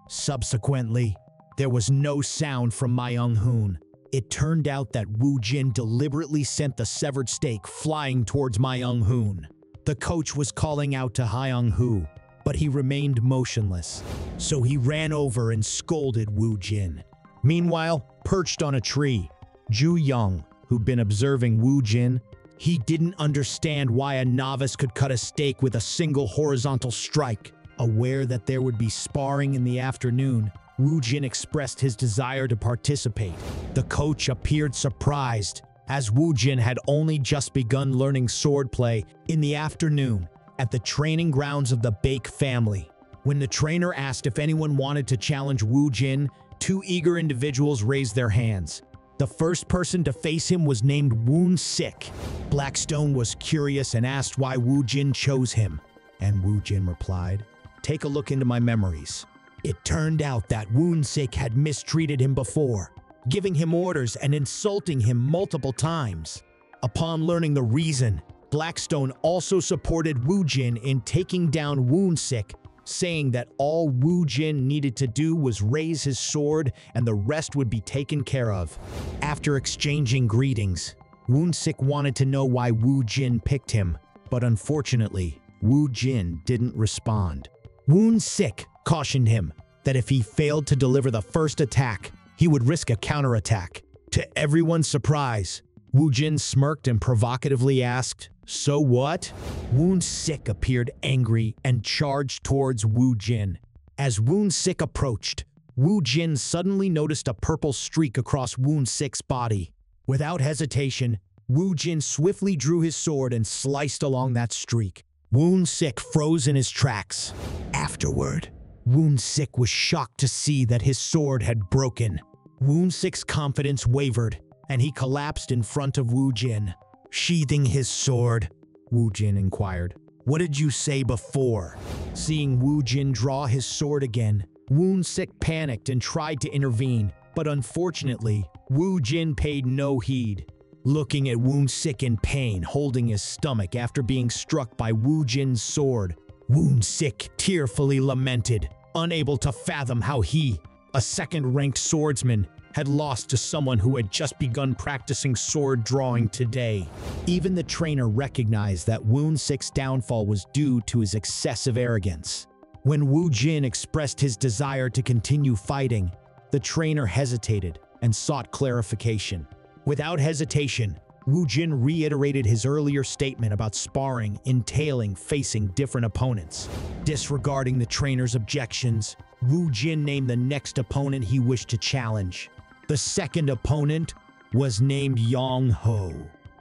Subsequently, there was no sound from Ma Young-hoon. It turned out that Woo Jin deliberately sent the severed stake flying towards Ma Young-hoon. The coach was calling out to Ha Young-hoo, but he remained motionless, so he ran over and scolded Woo Jin. Meanwhile, perched on a tree, Ju Young, who'd been observing Woo Jin, he didn't understand why a novice could cut a stake with a single horizontal strike. Aware that there would be sparring in the afternoon, Woo Jin expressed his desire to participate. The coach appeared surprised, as Woo Jin had only just begun learning swordplay in the afternoon at the training grounds of the Baek family. When the trainer asked if anyone wanted to challenge Woo Jin, two eager individuals raised their hands. The first person to face him was named Woon Sik. Blackstone was curious and asked why Woo Jin chose him, and Woo Jin replied, "Take a look into my memories." It turned out that Woon Sik had mistreated him before, giving him orders and insulting him multiple times. Upon learning the reason, Blackstone also supported Woo Jin in taking down Woon Sik, saying that all Woo Jin needed to do was raise his sword and the rest would be taken care of. After exchanging greetings, Woon Sik wanted to know why Woo Jin picked him, but unfortunately, Woo Jin didn't respond. Woon Sik cautioned him that if he failed to deliver the first attack, he would risk a counterattack. To everyone's surprise, Woo Jin smirked and provocatively asked, "So what?" Woon Sik appeared angry and charged towards Woo Jin. As Woon Sik approached, Woo Jin suddenly noticed a purple streak across Woon Sik's body. Without hesitation, Woo Jin swiftly drew his sword and sliced along that streak. Woon Sik froze in his tracks. Afterward, Woon Sik was shocked to see that his sword had broken. Woon Sik's confidence wavered, and he collapsed in front of Woo Jin. Sheathing his sword, Woo Jin inquired, "What did you say before?" Seeing Woo Jin draw his sword again, Woon Sik panicked and tried to intervene, but unfortunately, Woo Jin paid no heed. Looking at Woon Sik in pain, holding his stomach after being struck by Woo Jin's sword, Woon Sik tearfully lamented, unable to fathom how he, a second-ranked swordsman, had lost to someone who had just begun practicing sword drawing today. Even the trainer recognized that Woon Sik's downfall was due to his excessive arrogance. When Woo Jin expressed his desire to continue fighting, the trainer hesitated and sought clarification. Without hesitation, Woo Jin reiterated his earlier statement about sparring entailing facing different opponents. Disregarding the trainer's objections, Woo Jin named the next opponent he wished to challenge. The second opponent was named Yong Ho.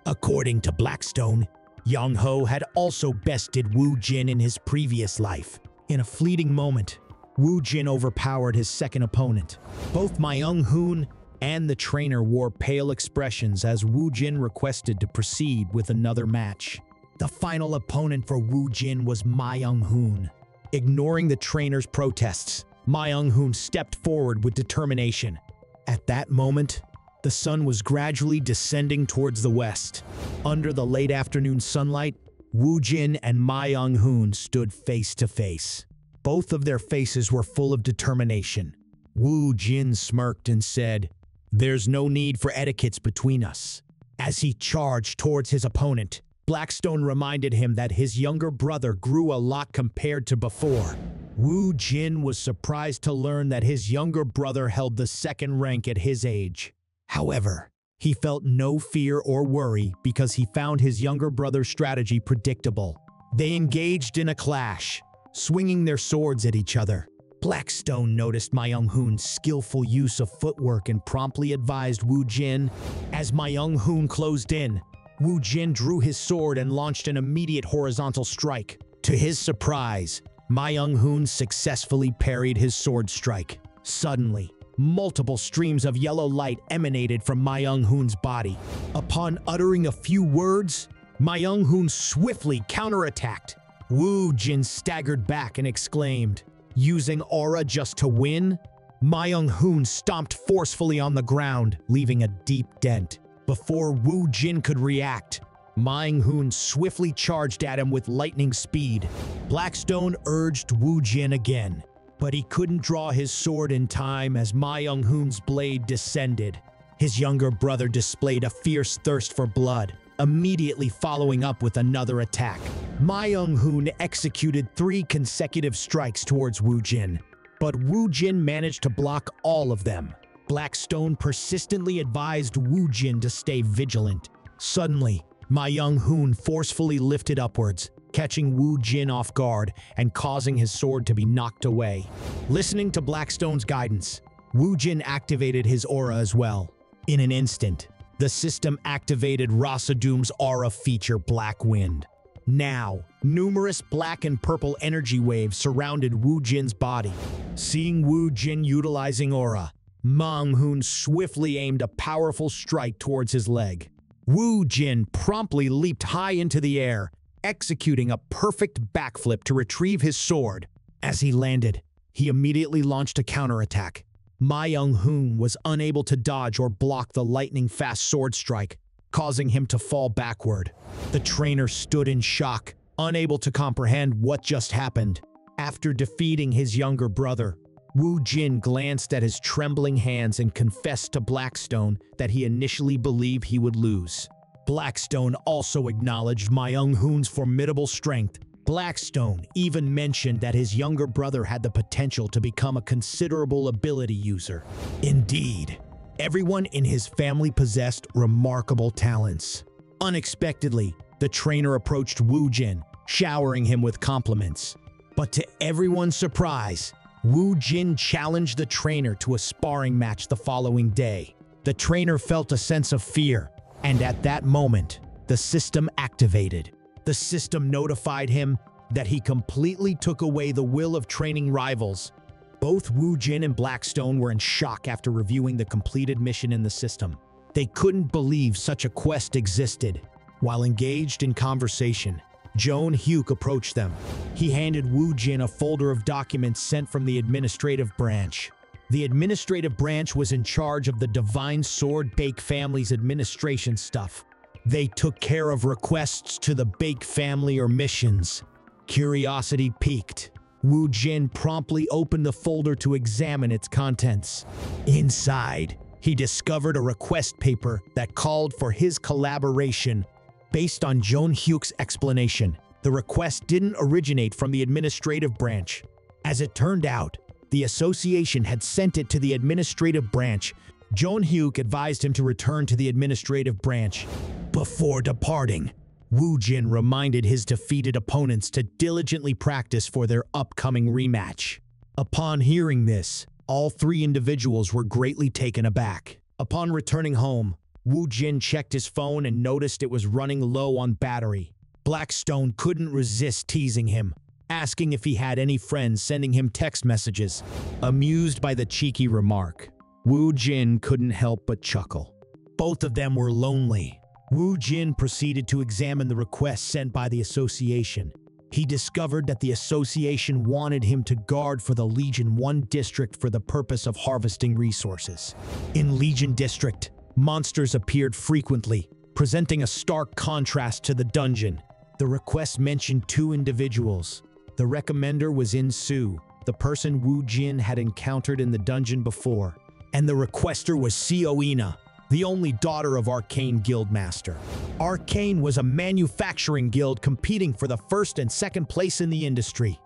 According to Blackstone, Young Ho had also bested Woo Jin in his previous life. In a fleeting moment, Woo Jin overpowered his second opponent. Both Ma Young-hoon and the trainer wore pale expressions as Woo Jin requested to proceed with another match. The final opponent for Woo Jin was Ma Young-hoon. Ignoring the trainer's protests, Ma Young-hoon stepped forward with determination. At that moment, the sun was gradually descending towards the west. Under the late afternoon sunlight, Woo Jin and Ma Young-hoon stood face to face. Both of their faces were full of determination. Woo Jin smirked and said, "There's no need for etiquettes between us." As he charged towards his opponent, Blackstone reminded him that his younger brother grew a lot compared to before. Woo Jin was surprised to learn that his younger brother held the second rank at his age. However, he felt no fear or worry because he found his younger brother's strategy predictable. They engaged in a clash, swinging their swords at each other. Blackstone noticed Ma Young-hoon's skillful use of footwork and promptly advised Woo Jin. As Ma Young-hoon closed in, Woo Jin drew his sword and launched an immediate horizontal strike. To his surprise, Ma Young-hoon successfully parried his sword strike. Suddenly, multiple streams of yellow light emanated from Ma Young-hoon's body. Upon uttering a few words, Ma Young-hoon swiftly counterattacked. Woo Jin staggered back and exclaimed, "Using aura just to win?" Ma Young-hoon stomped forcefully on the ground, leaving a deep dent. Before Woo Jin could react, Ma Young-hoon swiftly charged at him with lightning speed. Blackstone urged Woo Jin again, but he couldn't draw his sword in time as Ma Young-hoon's blade descended. His younger brother displayed a fierce thirst for blood, immediately following up with another attack. Ma Young-hoon executed 3 consecutive strikes towards Woo Jin, but Woo Jin managed to block all of them. Blackstone persistently advised Woo Jin to stay vigilant. Suddenly, Ma Young-hoon forcefully lifted upwards, catching Woo Jin off guard and causing his sword to be knocked away. Listening to Blackstone's guidance, Woo Jin activated his aura as well. In an instant, the system activated Rasadum's aura feature Black Wind. Now, numerous black and purple energy waves surrounded Woo Jin's body. Seeing Woo Jin utilizing aura, Ma Young-hoon swiftly aimed a powerful strike towards his leg. Woo Jin promptly leaped high into the air, executing a perfect backflip to retrieve his sword. As he landed, he immediately launched a counterattack. Ma Young-hoon was unable to dodge or block the lightning-fast sword strike, causing him to fall backward. The trainer stood in shock, unable to comprehend what just happened. After defeating his younger brother, Woo Jin glanced at his trembling hands and confessed to Blackstone that he initially believed he would lose. Blackstone also acknowledged Ma Young-hoon's formidable strength. Blackstone even mentioned that his younger brother had the potential to become a considerable ability user. Indeed, everyone in his family possessed remarkable talents. Unexpectedly, the trainer approached Woo Jin, showering him with compliments. But to everyone's surprise, Woo Jin challenged the trainer to a sparring match the following day. The trainer felt a sense of fear, and at that moment, the system activated. The system notified him that he completely took away the will of training rivals. Both Woo Jin and Blackstone were in shock after reviewing the completed mission in the system. They couldn't believe such a quest existed. While engaged in conversation, Joan Hyuk approached them. He handed Woo Jin a folder of documents sent from the administrative branch. The administrative branch was in charge of the Divine Sword Baek family's administration stuff. They took care of requests to the Baek family or missions. Curiosity piqued. Woo Jin promptly opened the folder to examine its contents. Inside, he discovered a request paper that called for his collaboration. Based on Joan Hyuk's explanation, the request didn't originate from the administrative branch. As it turned out, the association had sent it to the administrative branch. Joan Hyuk advised him to return to the administrative branch. Before departing, Woo Jin reminded his defeated opponents to diligently practice for their upcoming rematch. Upon hearing this, all 3 individuals were greatly taken aback. Upon returning home, Woo Jin checked his phone and noticed it was running low on battery. Blackstone couldn't resist teasing him, asking if he had any friends sending him text messages. Amused by the cheeky remark, Woo Jin couldn't help but chuckle. Both of them were lonely. Woo Jin proceeded to examine the request sent by the association. He discovered that the association wanted him to guard for the Legion 1 district for the purpose of harvesting resources. In Legion District, monsters appeared frequently, presenting a stark contrast to the dungeon. The request mentioned two individuals. The recommender was In Su, the person Woo Jin had encountered in the dungeon before, and the requester was Seo Ina, the only daughter of Arcane Guildmaster. Arcane was a manufacturing guild competing for the first and second place in the industry.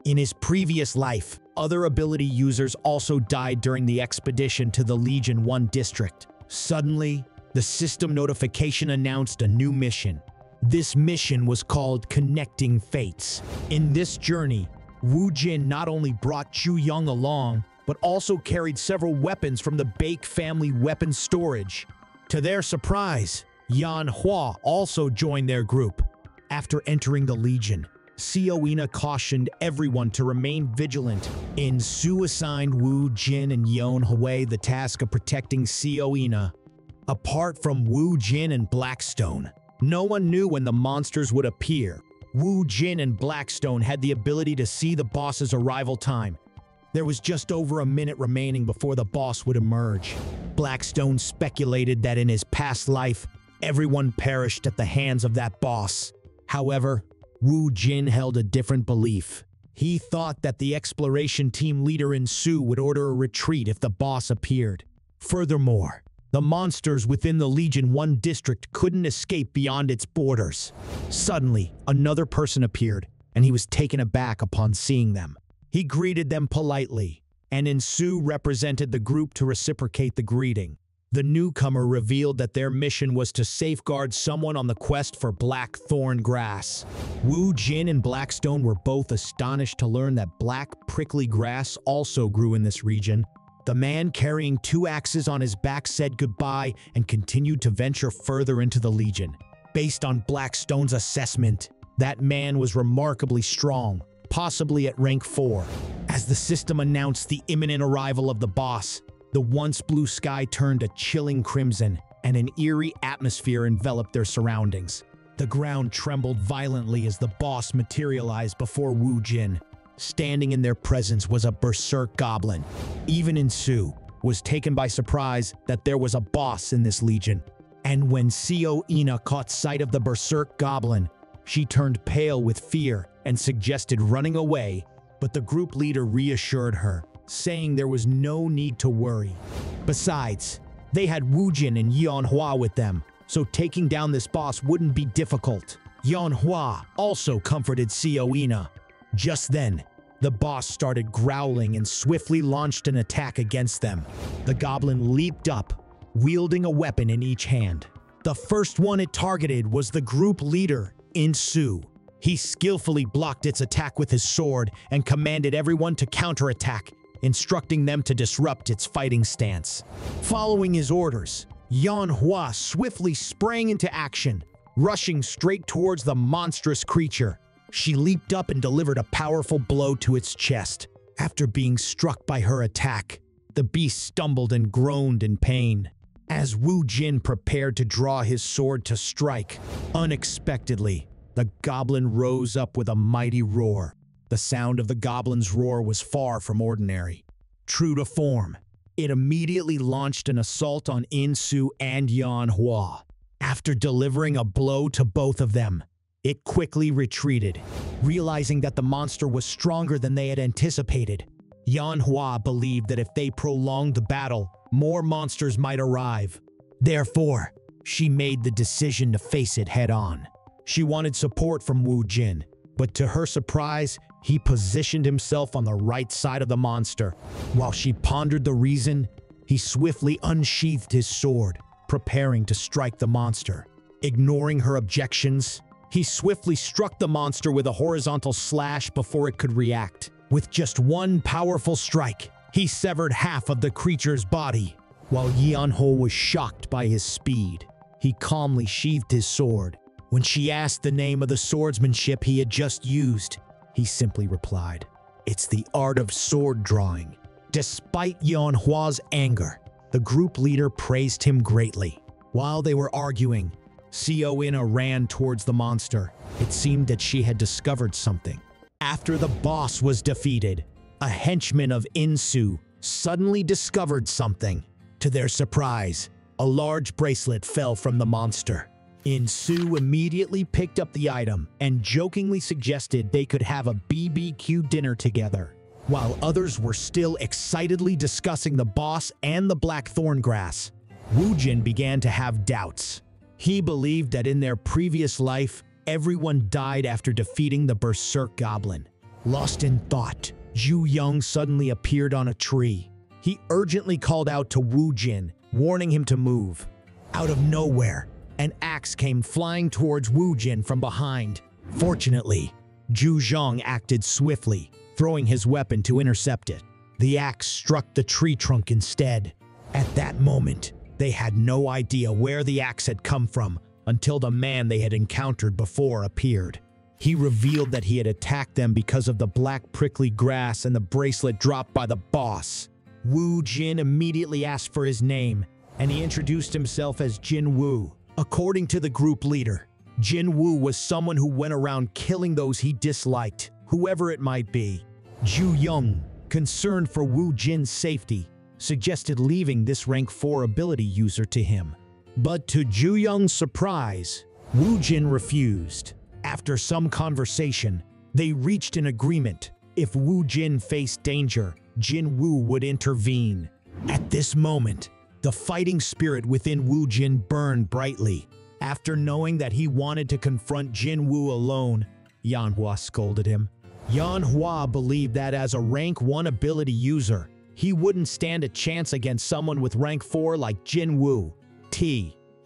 In his previous life, other ability users also died during the expedition to the Legion 1 district. Suddenly, the system notification announced a new mission. This mission was called Connecting Fates. In this journey, Woo Jin not only brought Chu Young along, but also carried several weapons from the Baek family weapon storage. To their surprise, Yan Hua also joined their group. After entering the Legion, Seo Ina cautioned everyone to remain vigilant. In Su assigned Woo Jin and Yeon Hwei the task of protecting Seo Ina. Apart from Woo Jin and Blackstone, no one knew when the monsters would appear. Woo Jin and Blackstone had the ability to see the boss's arrival time. There was just over a minute remaining before the boss would emerge. Blackstone speculated that in his past life, everyone perished at the hands of that boss. However, Woo Jin held a different belief. He thought that the exploration team leader In Su would order a retreat if the boss appeared. Furthermore, the monsters within the Legion 1 district couldn't escape beyond its borders. Suddenly, another person appeared, and he was taken aback upon seeing them. He greeted them politely, and In Su represented the group to reciprocate the greeting. The newcomer revealed that their mission was to safeguard someone on the quest for black thorn grass. Woo Jin and Blackstone were both astonished to learn that black prickly grass also grew in this region. The man carrying two axes on his back said goodbye and continued to venture further into the Legion. Based on Blackstone's assessment, that man was remarkably strong, possibly at rank 4. As the system announced the imminent arrival of the boss, the once blue sky turned a chilling crimson, and an eerie atmosphere enveloped their surroundings. The ground trembled violently as the boss materialized before Woo Jin. Standing in their presence was a berserk goblin. Even In Su was taken by surprise that there was a boss in this legion. And when Seo Ina caught sight of the berserk goblin, she turned pale with fear and suggested running away, but the group leader reassured her, saying there was no need to worry. Besides, they had Woo Jin and Yeon Hwa with them, so taking down this boss wouldn't be difficult. Yeon Hwa also comforted Seo Ina. Just then, the boss started growling and swiftly launched an attack against them. The goblin leaped up, wielding a weapon in each hand. The first one it targeted was the group leader, In Su. He skillfully blocked its attack with his sword and commanded everyone to counterattack, instructing them to disrupt its fighting stance. Following his orders, Yeon Hwa swiftly sprang into action, rushing straight towards the monstrous creature. She leaped up and delivered a powerful blow to its chest. After being struck by her attack, the beast stumbled and groaned in pain. As Woo Jin prepared to draw his sword to strike, unexpectedly, the goblin rose up with a mighty roar. The sound of the goblin's roar was far from ordinary. True to form, it immediately launched an assault on In Su and Yeon Hwa. After delivering a blow to both of them, it quickly retreated, realizing that the monster was stronger than they had anticipated. Yeon Hwa believed that if they prolonged the battle, more monsters might arrive. Therefore, she made the decision to face it head-on. She wanted support from Woo Jin, but to her surprise, he positioned himself on the right side of the monster. While she pondered the reason, he swiftly unsheathed his sword, preparing to strike the monster. Ignoring her objections, he swiftly struck the monster with a horizontal slash before it could react. With just one powerful strike, he severed half of the creature's body. While Yeon Ho was shocked by his speed, he calmly sheathed his sword, When she asked the name of the swordsmanship he had just used, he simply replied, "It's the art of sword drawing." Despite Manhwa's anger, the group leader praised him greatly. While they were arguing, Seo-in ran towards the monster. It seemed that she had discovered something. After the boss was defeated, a henchman of Insu suddenly discovered something. To their surprise, a large bracelet fell from the monster. Insu immediately picked up the item and jokingly suggested they could have a BBQ dinner together. While others were still excitedly discussing the boss and the black thorn grass, Woo Jin began to have doubts. He believed that in their previous life, everyone died after defeating the Berserk Goblin. Lost in thought, Ju Young suddenly appeared on a tree. He urgently called out to Woo Jin, warning him to move. Out of nowhere, an axe came flying towards Woo Jin from behind. Fortunately, Ju Zhang acted swiftly, throwing his weapon to intercept it. The axe struck the tree trunk instead. At that moment, they had no idea where the axe had come from until the man they had encountered before appeared. He revealed that he had attacked them because of the black prickly grass and the bracelet dropped by the boss. Woo Jin immediately asked for his name, and he introduced himself as Jin Woo. According to the group leader, Jin Woo was someone who went around killing those he disliked, whoever it might be. Ju Young, concerned for Woo Jin's safety, suggested leaving this rank 4 ability user to him. But to Ju Young's surprise, Woo Jin refused. After some conversation, they reached an agreement. If Woo Jin faced danger, Jin Woo would intervene. At this moment, the fighting spirit within Woo Jin burned brightly. After knowing that he wanted to confront Jin Woo alone, Manhwa scolded him. Manhwa believed that as a rank 1 ability user, he wouldn't stand a chance against someone with rank 4 like Jin Woo.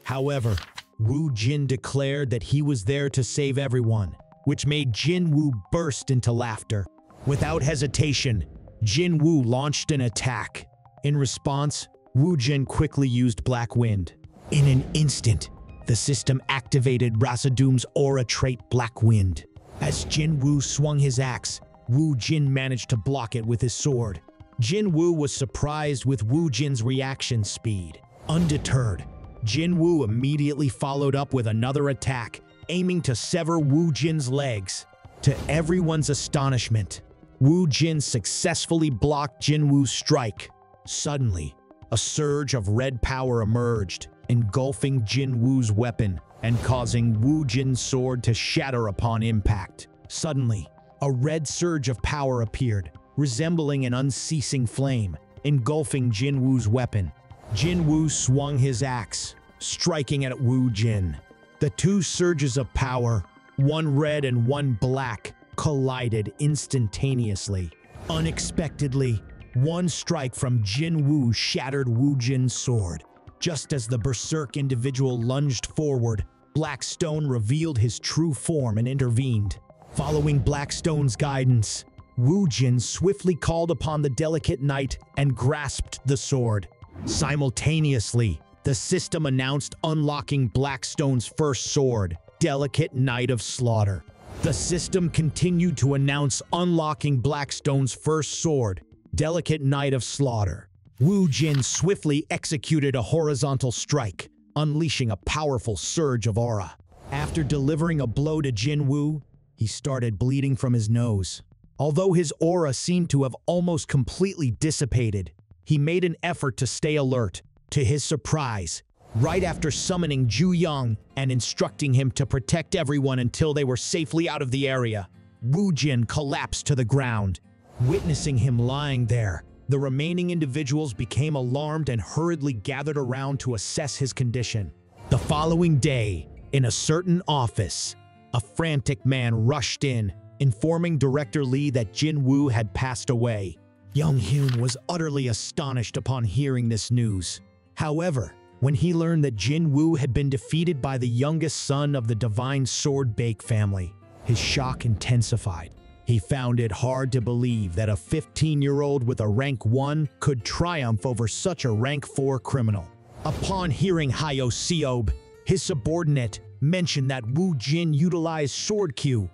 However, Woo Jin declared that he was there to save everyone, which made Jin Woo burst into laughter. Without hesitation, Jin Woo launched an attack. In response, Woo Jin quickly used Black Wind. In an instant, the system activated Rasadum's aura trait Black Wind. As Jin Woo swung his axe, Woo Jin managed to block it with his sword. Jin Woo was surprised with Woo Jin's reaction speed. Undeterred, Jin Woo immediately followed up with another attack, aiming to sever Woo Jin's legs. To everyone's astonishment, Woo Jin successfully blocked Jin Woo's strike. Suddenly, a surge of red power emerged, engulfing Jin Woo's weapon and causing Woo Jin's sword to shatter upon impact. Suddenly, a red surge of power appeared, resembling an unceasing flame, engulfing Jin Woo's weapon. Jin Woo swung his axe, striking at Woo Jin. The two surges of power, one red and one black, collided instantaneously. Unexpectedly, one strike from Jin Woo shattered Woo Jin's sword. Just as the berserk individual lunged forward, Blackstone revealed his true form and intervened. Following Blackstone's guidance, Woo Jin swiftly called upon the delicate knight and grasped the sword. Simultaneously, the system announced unlocking Blackstone's first sword, Delicate Knight of Slaughter. The system continued to announce unlocking Blackstone's first sword, Delicate Knight of Slaughter. Woo Jin swiftly executed a horizontal strike, unleashing a powerful surge of aura. After delivering a blow to Jin Woo, he started bleeding from his nose. Although his aura seemed to have almost completely dissipated, he made an effort to stay alert. To his surprise, right after summoning Ju Young and instructing him to protect everyone until they were safely out of the area, Woo Jin collapsed to the ground. Witnessing him lying there, the remaining individuals became alarmed and hurriedly gathered around to assess his condition. The following day, in a certain office, a frantic man rushed in, informing Director Lee that Jin Woo had passed away. Young Hyun was utterly astonished upon hearing this news. However, when he learned that Jin Woo had been defeated by the youngest son of the Divine Sword Baek family, his shock intensified. He found it hard to believe that a 15-year-old with a rank 1 could triumph over such a rank 4 criminal. Upon hearing Hyo Seob, his subordinate, mentioned that Woo Jin utilized sword Q.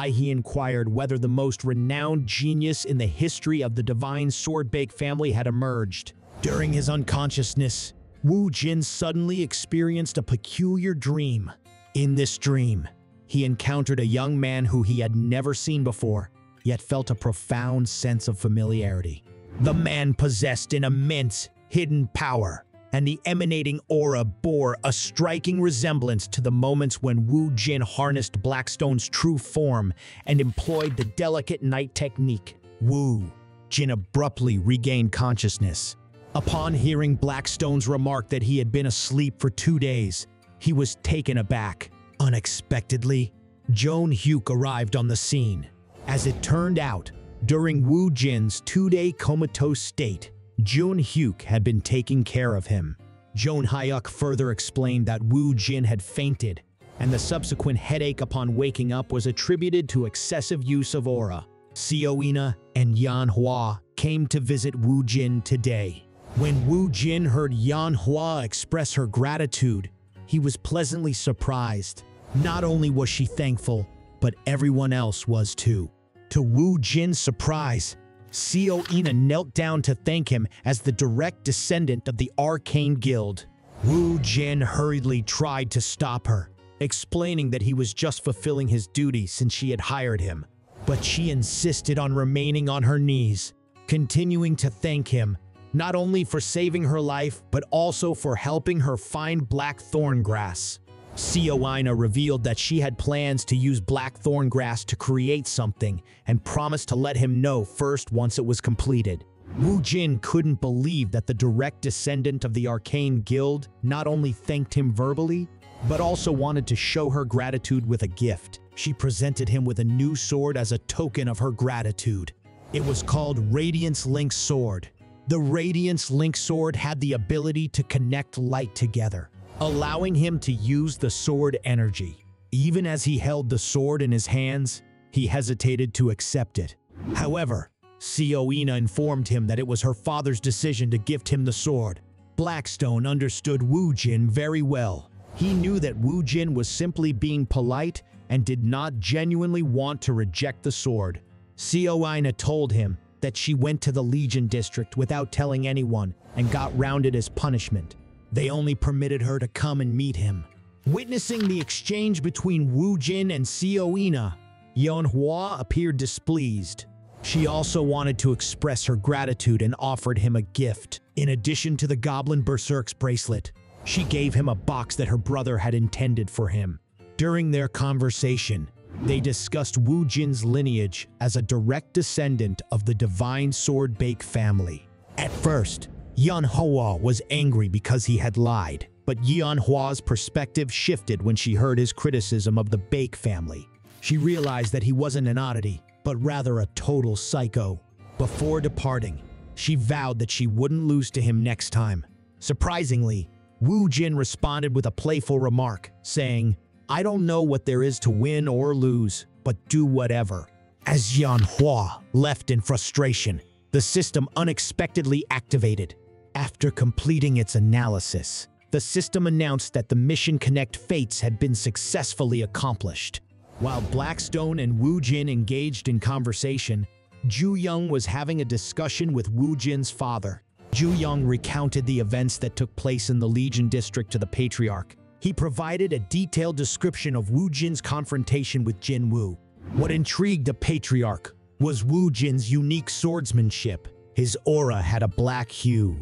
He inquired whether the most renowned genius in the history of the divine sword Baek family had emerged. During his unconsciousness, Woo Jin suddenly experienced a peculiar dream. In this dream, he encountered a young man who he had never seen before, yet felt a profound sense of familiarity. The man possessed an immense, hidden power, and the emanating aura bore a striking resemblance to the moments when Woo Jin harnessed Blackstone's true form and employed the delicate night technique. Woo Jin abruptly regained consciousness. Upon hearing Blackstone's remark that he had been asleep for 2 days, he was taken aback. Unexpectedly, Joan Hyuk arrived on the scene. As it turned out, during Woo Jin's 2-day comatose state, Joan Hyuk had been taking care of him. Joan Hyuk further explained that Woo Jin had fainted, and the subsequent headache upon waking up was attributed to excessive use of aura. Seo Ina and Yan Hua came to visit Woo Jin today. When Woo Jin heard Yan Hua express her gratitude, he was pleasantly surprised. Not only was she thankful, but everyone else was too. To Woo Jin's surprise, Seo Ina knelt down to thank him as the direct descendant of the Arcane Guild. Woo Jin hurriedly tried to stop her, explaining that he was just fulfilling his duty since she had hired him. But she insisted on remaining on her knees, continuing to thank him, not only for saving her life, but also for helping her find black thorn grass. Seo Ina revealed that she had plans to use black thorn grass to create something and promised to let him know first once it was completed. Woo Jin couldn't believe that the direct descendant of the Arcane Guild not only thanked him verbally, but also wanted to show her gratitude with a gift. She presented him with a new sword as a token of her gratitude. It was called Radiance Link Sword. The Radiance Link Sword had the ability to connect light together, allowing him to use the sword energy. Even as he held the sword in his hands, he hesitated to accept it. However, Seo Ina informed him that it was her father's decision to gift him the sword. Blackstone understood Woo Jin very well. He knew that Woo Jin was simply being polite and did not genuinely want to reject the sword. Seo Ina told him that she went to the Legion District without telling anyone and got rounded as punishment. They only permitted her to come and meet him. Witnessing the exchange between Woo Jin and Seo Ina, Yan Hua appeared displeased. She also wanted to express her gratitude and offered him a gift. In addition to the Goblin Berserk's bracelet, she gave him a box that her brother had intended for him. During their conversation, they discussed Woo Jin's lineage as a direct descendant of the Divine Sword Baek family. At first, Yan Hua was angry because he had lied, but Yan Hua's perspective shifted when she heard his criticism of the Baek family. She realized that he wasn't an oddity, but rather a total psycho. Before departing, she vowed that she wouldn't lose to him next time. Surprisingly, Woo Jin responded with a playful remark, saying, "I don't know what there is to win or lose, but do whatever." As Yan Hua left in frustration, the system unexpectedly activated. After completing its analysis, the system announced that the mission Connect Fates had been successfully accomplished. While Blackstone and Woo Jin engaged in conversation, Ju Young was having a discussion with Woo Jin's father. Ju Young recounted the events that took place in the Legion District to the Patriarch. He provided a detailed description of Woo Jin's confrontation with Jin Woo. What intrigued the Patriarch was Woo Jin's unique swordsmanship. His aura had a black hue.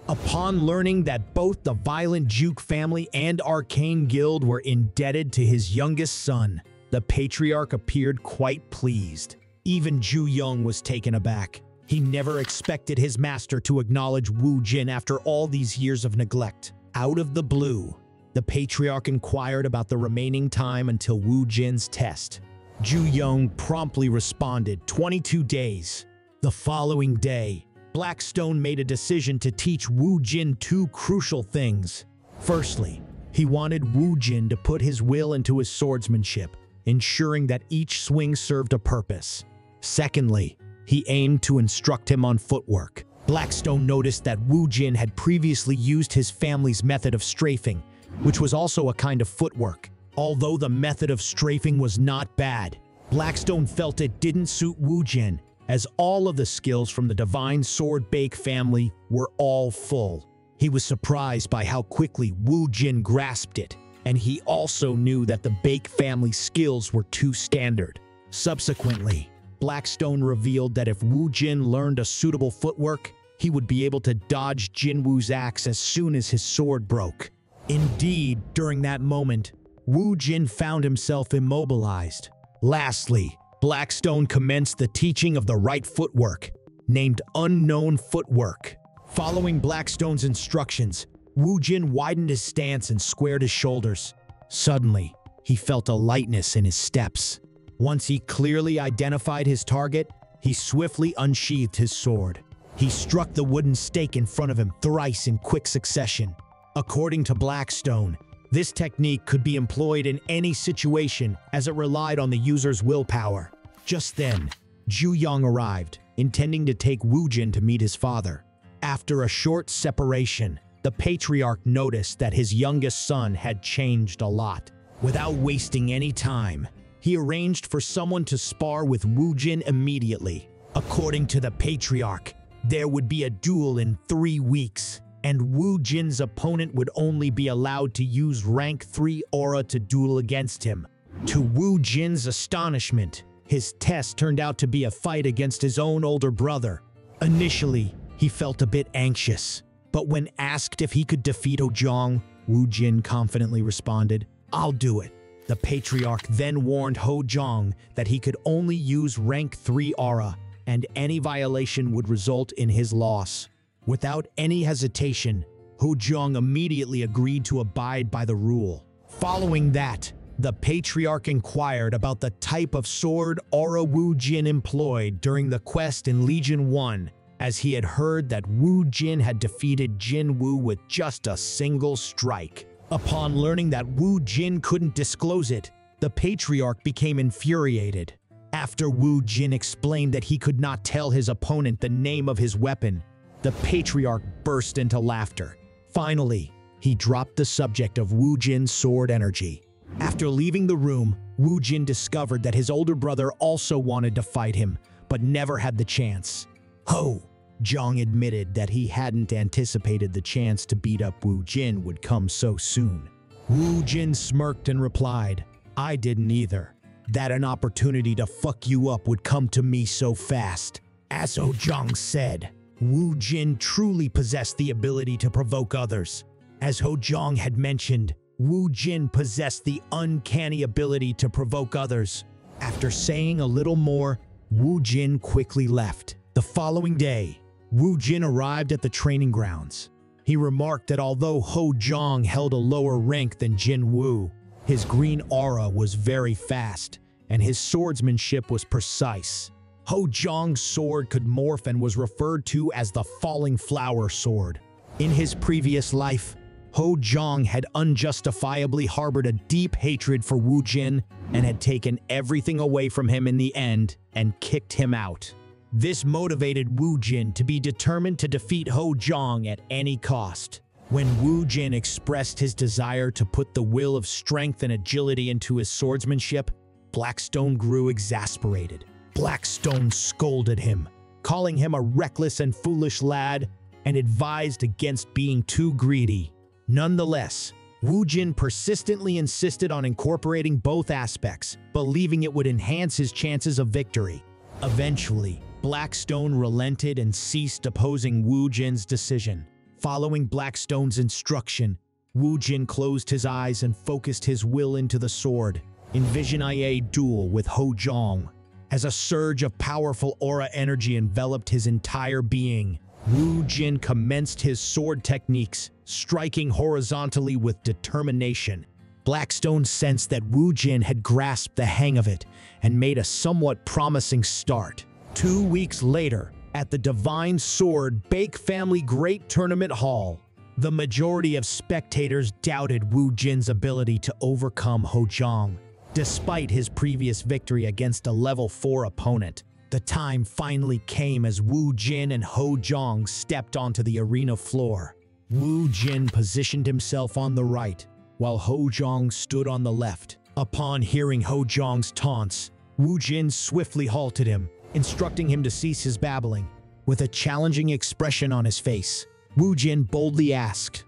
Upon learning that both the Violent Juke family and Arcane Guild were indebted to his youngest son, the Patriarch appeared quite pleased. Even Ju Young was taken aback. He never expected his master to acknowledge Woo Jin after all these years of neglect. Out of the blue, the Patriarch inquired about the remaining time until Woo Jin's test. Ju Young promptly responded, 22 days. The following day, Blackstone made a decision to teach Woo Jin two crucial things. Firstly, he wanted Woo Jin to put his will into his swordsmanship, ensuring that each swing served a purpose. Secondly, he aimed to instruct him on footwork. Blackstone noticed that Woo Jin had previously used his family's method of strafing, which was also a kind of footwork. Although the method of strafing was not bad, Blackstone felt it didn't suit Woo Jin, as all of the skills from the Divine Sword Baek family were all full. He was surprised by how quickly Woo Jin grasped it, and he also knew that the Baek family skills were too standard. Subsequently, Blackstone revealed that if Woo Jin learned a suitable footwork, he would be able to dodge Jin Woo's axe as soon as his sword broke. Indeed, during that moment, Woo Jin found himself immobilized. Lastly, Blackstone commenced the teaching of the right footwork, named Unknown Footwork. Following Blackstone's instructions, Woo Jin widened his stance and squared his shoulders. Suddenly, he felt a lightness in his steps. Once he clearly identified his target, he swiftly unsheathed his sword. He struck the wooden stake in front of him thrice in quick succession. According to Blackstone, this technique could be employed in any situation as it relied on the user's willpower. Just then, Ju Yong arrived, intending to take Woo Jin to meet his father. After a short separation, the patriarch noticed that his youngest son had changed a lot. Without wasting any time, he arranged for someone to spar with Woo Jin immediately. According to the patriarch, there would be a duel in 3 weeks, and Woo Jin's opponent would only be allowed to use rank 3 aura to duel against him. To Woo Jin's astonishment, his test turned out to be a fight against his own older brother. Initially, he felt a bit anxious, but when asked if he could defeat Ho Jong, Woo Jin confidently responded, "I'll do it." The patriarch then warned Ho Jong that he could only use rank 3 aura, and any violation would result in his loss. Without any hesitation, Ho Jong immediately agreed to abide by the rule. Following that, the patriarch inquired about the type of sword aura Woo Jin employed during the quest in Legion 1, as he had heard that Woo Jin had defeated Jin Woo with just a single strike. Upon learning that Woo Jin couldn't disclose it, the patriarch became infuriated. After Woo Jin explained that he could not tell his opponent the name of his weapon, the patriarch burst into laughter. Finally, he dropped the subject of Woo Jin's sword energy. After leaving the room, Woo Jin discovered that his older brother also wanted to fight him, but never had the chance. Ho Jong admitted that he hadn't anticipated the chance to beat up Woo Jin would come so soon. Woo Jin smirked and replied, "I didn't either. That an opportunity to fuck you up would come to me so fast." As Ho Jong said, Woo Jin truly possessed the ability to provoke others. As Ho Jong had mentioned, Woo Jin possessed the uncanny ability to provoke others. After saying a little more, Woo Jin quickly left. The following day, Woo Jin arrived at the training grounds. He remarked that although Ho Jong held a lower rank than Jin Woo, his green aura was very fast, and his swordsmanship was precise. Ho Jong's sword could morph and was referred to as the Falling Flower Sword. In his previous life, Ho Jong had unjustifiably harbored a deep hatred for Woo Jin and had taken everything away from him in the end and kicked him out. This motivated Woo Jin to be determined to defeat Ho Jong at any cost. When Woo Jin expressed his desire to put the will of strength and agility into his swordsmanship, Blackstone grew exasperated. Blackstone scolded him, calling him a reckless and foolish lad, and advised against being too greedy. Nonetheless, Woo Jin persistently insisted on incorporating both aspects, believing it would enhance his chances of victory. Eventually, Blackstone relented and ceased opposing Woo Jin's decision. Following Blackstone's instruction, Woo Jin closed his eyes and focused his will into the sword, envisioning a duel with Ho Jong. As a surge of powerful aura energy enveloped his entire being, Woo Jin commenced his sword techniques, striking horizontally with determination. Blackstone sensed that Woo Jin had grasped the hang of it and made a somewhat promising start. 2 weeks later, at the Divine Sword Baek Family Great Tournament Hall, the majority of spectators doubted Woo Jin's ability to overcome Ho Jong. Despite his previous victory against a level 4 opponent, the time finally came as Woo Jin and Ho Jong stepped onto the arena floor. Woo Jin positioned himself on the right, while Ho Jong stood on the left. Upon hearing Ho Jong's taunts, Woo Jin swiftly halted him, instructing him to cease his babbling. With a challenging expression on his face, Woo Jin boldly asked,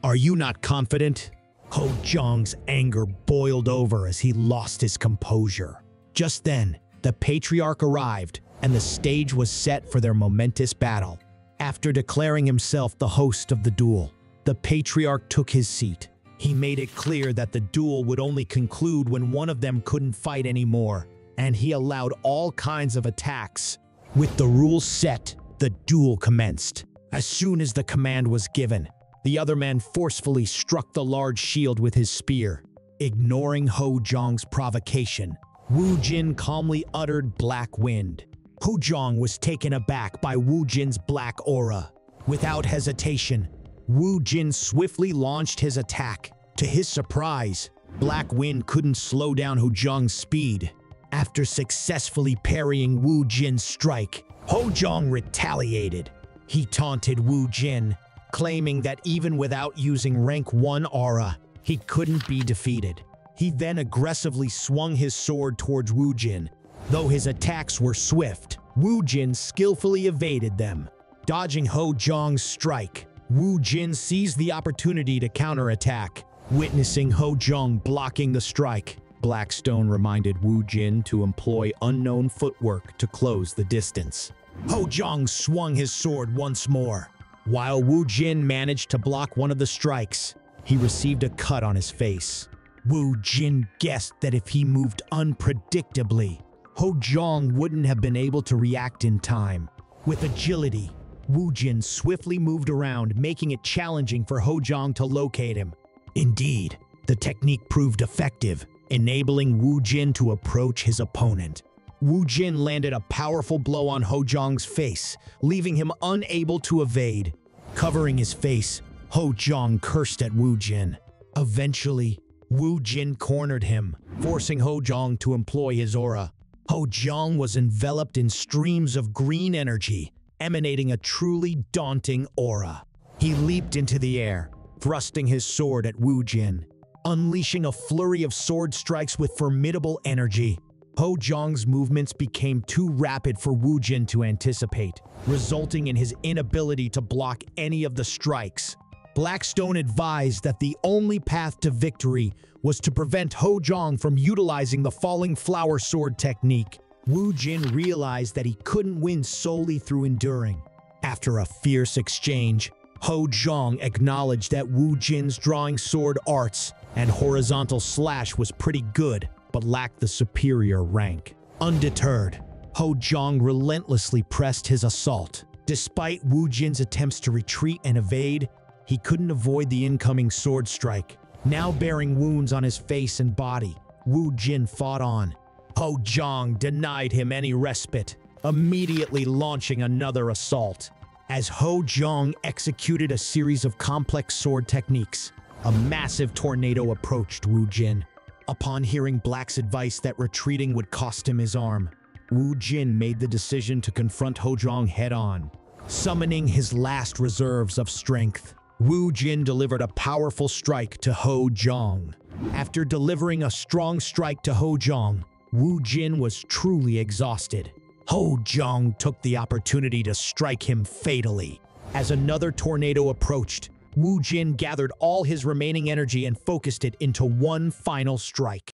"Are you not confident?" Ho Jong's anger boiled over as he lost his composure. Just then, the patriarch arrived, and the stage was set for their momentous battle. After declaring himself the host of the duel, the patriarch took his seat. He made it clear that the duel would only conclude when one of them couldn't fight anymore, and he allowed all kinds of attacks. With the rules set, the duel commenced. As soon as the command was given, the other man forcefully struck the large shield with his spear. Ignoring Ho Jong's provocation, Woo Jin calmly uttered "Black Wind." Ho Jong was taken aback by Woo Jin's black aura. Without hesitation, Woo Jin swiftly launched his attack. To his surprise, Black Wind couldn't slow down Ho Jong's speed. After successfully parrying Woo Jin's strike, Ho Jong retaliated. He taunted Woo Jin, claiming that even without using rank 1 aura, he couldn't be defeated. He then aggressively swung his sword towards Woo Jin. Though his attacks were swift, Woo Jin skillfully evaded them. Dodging Ho Jong's strike, Woo Jin seized the opportunity to counterattack. Witnessing Ho Jong blocking the strike, Blackstone reminded Woo Jin to employ unknown footwork to close the distance. Ho Jong swung his sword once more. While Woo Jin managed to block one of the strikes, he received a cut on his face. Woo Jin guessed that if he moved unpredictably, Ho Jong wouldn't have been able to react in time. With agility, Woo Jin swiftly moved around, making it challenging for Ho Jong to locate him. Indeed, the technique proved effective, enabling Woo Jin to approach his opponent. Woo Jin landed a powerful blow on Ho Jong's face, leaving him unable to evade. Covering his face, Ho Jong cursed at Woo Jin. Eventually, Woo Jin cornered him, forcing Ho Jong to employ his aura. Ho Jong was enveloped in streams of green energy, emanating a truly daunting aura. He leaped into the air, thrusting his sword at Woo Jin. Unleashing a flurry of sword strikes with formidable energy, Ho Jong's movements became too rapid for Woo Jin to anticipate, resulting in his inability to block any of the strikes. Blackstone advised that the only path to victory was to prevent Ho Jong from utilizing the falling flower sword technique. Woo Jin realized that he couldn't win solely through enduring. After a fierce exchange, Ho Jong acknowledged that Woo Jin's drawing sword arts and horizontal slash was pretty good, but lacked the superior rank. Undeterred, Ho Jong relentlessly pressed his assault. Despite Woo Jin's attempts to retreat and evade, he couldn't avoid the incoming sword strike. Now bearing wounds on his face and body, Woo Jin fought on. Ho Jong denied him any respite, immediately launching another assault. As Ho Jong executed a series of complex sword techniques, a massive tornado approached Woo Jin. Upon hearing Black's advice that retreating would cost him his arm, Woo Jin made the decision to confront Ho Jong head-on. Summoning his last reserves of strength, Woo Jin delivered a powerful strike to Ho Jong. After delivering a strong strike to Ho Jong, Woo Jin was truly exhausted. Ho Jong took the opportunity to strike him fatally. As another tornado approached, Woo Jin gathered all his remaining energy and focused it into one final strike.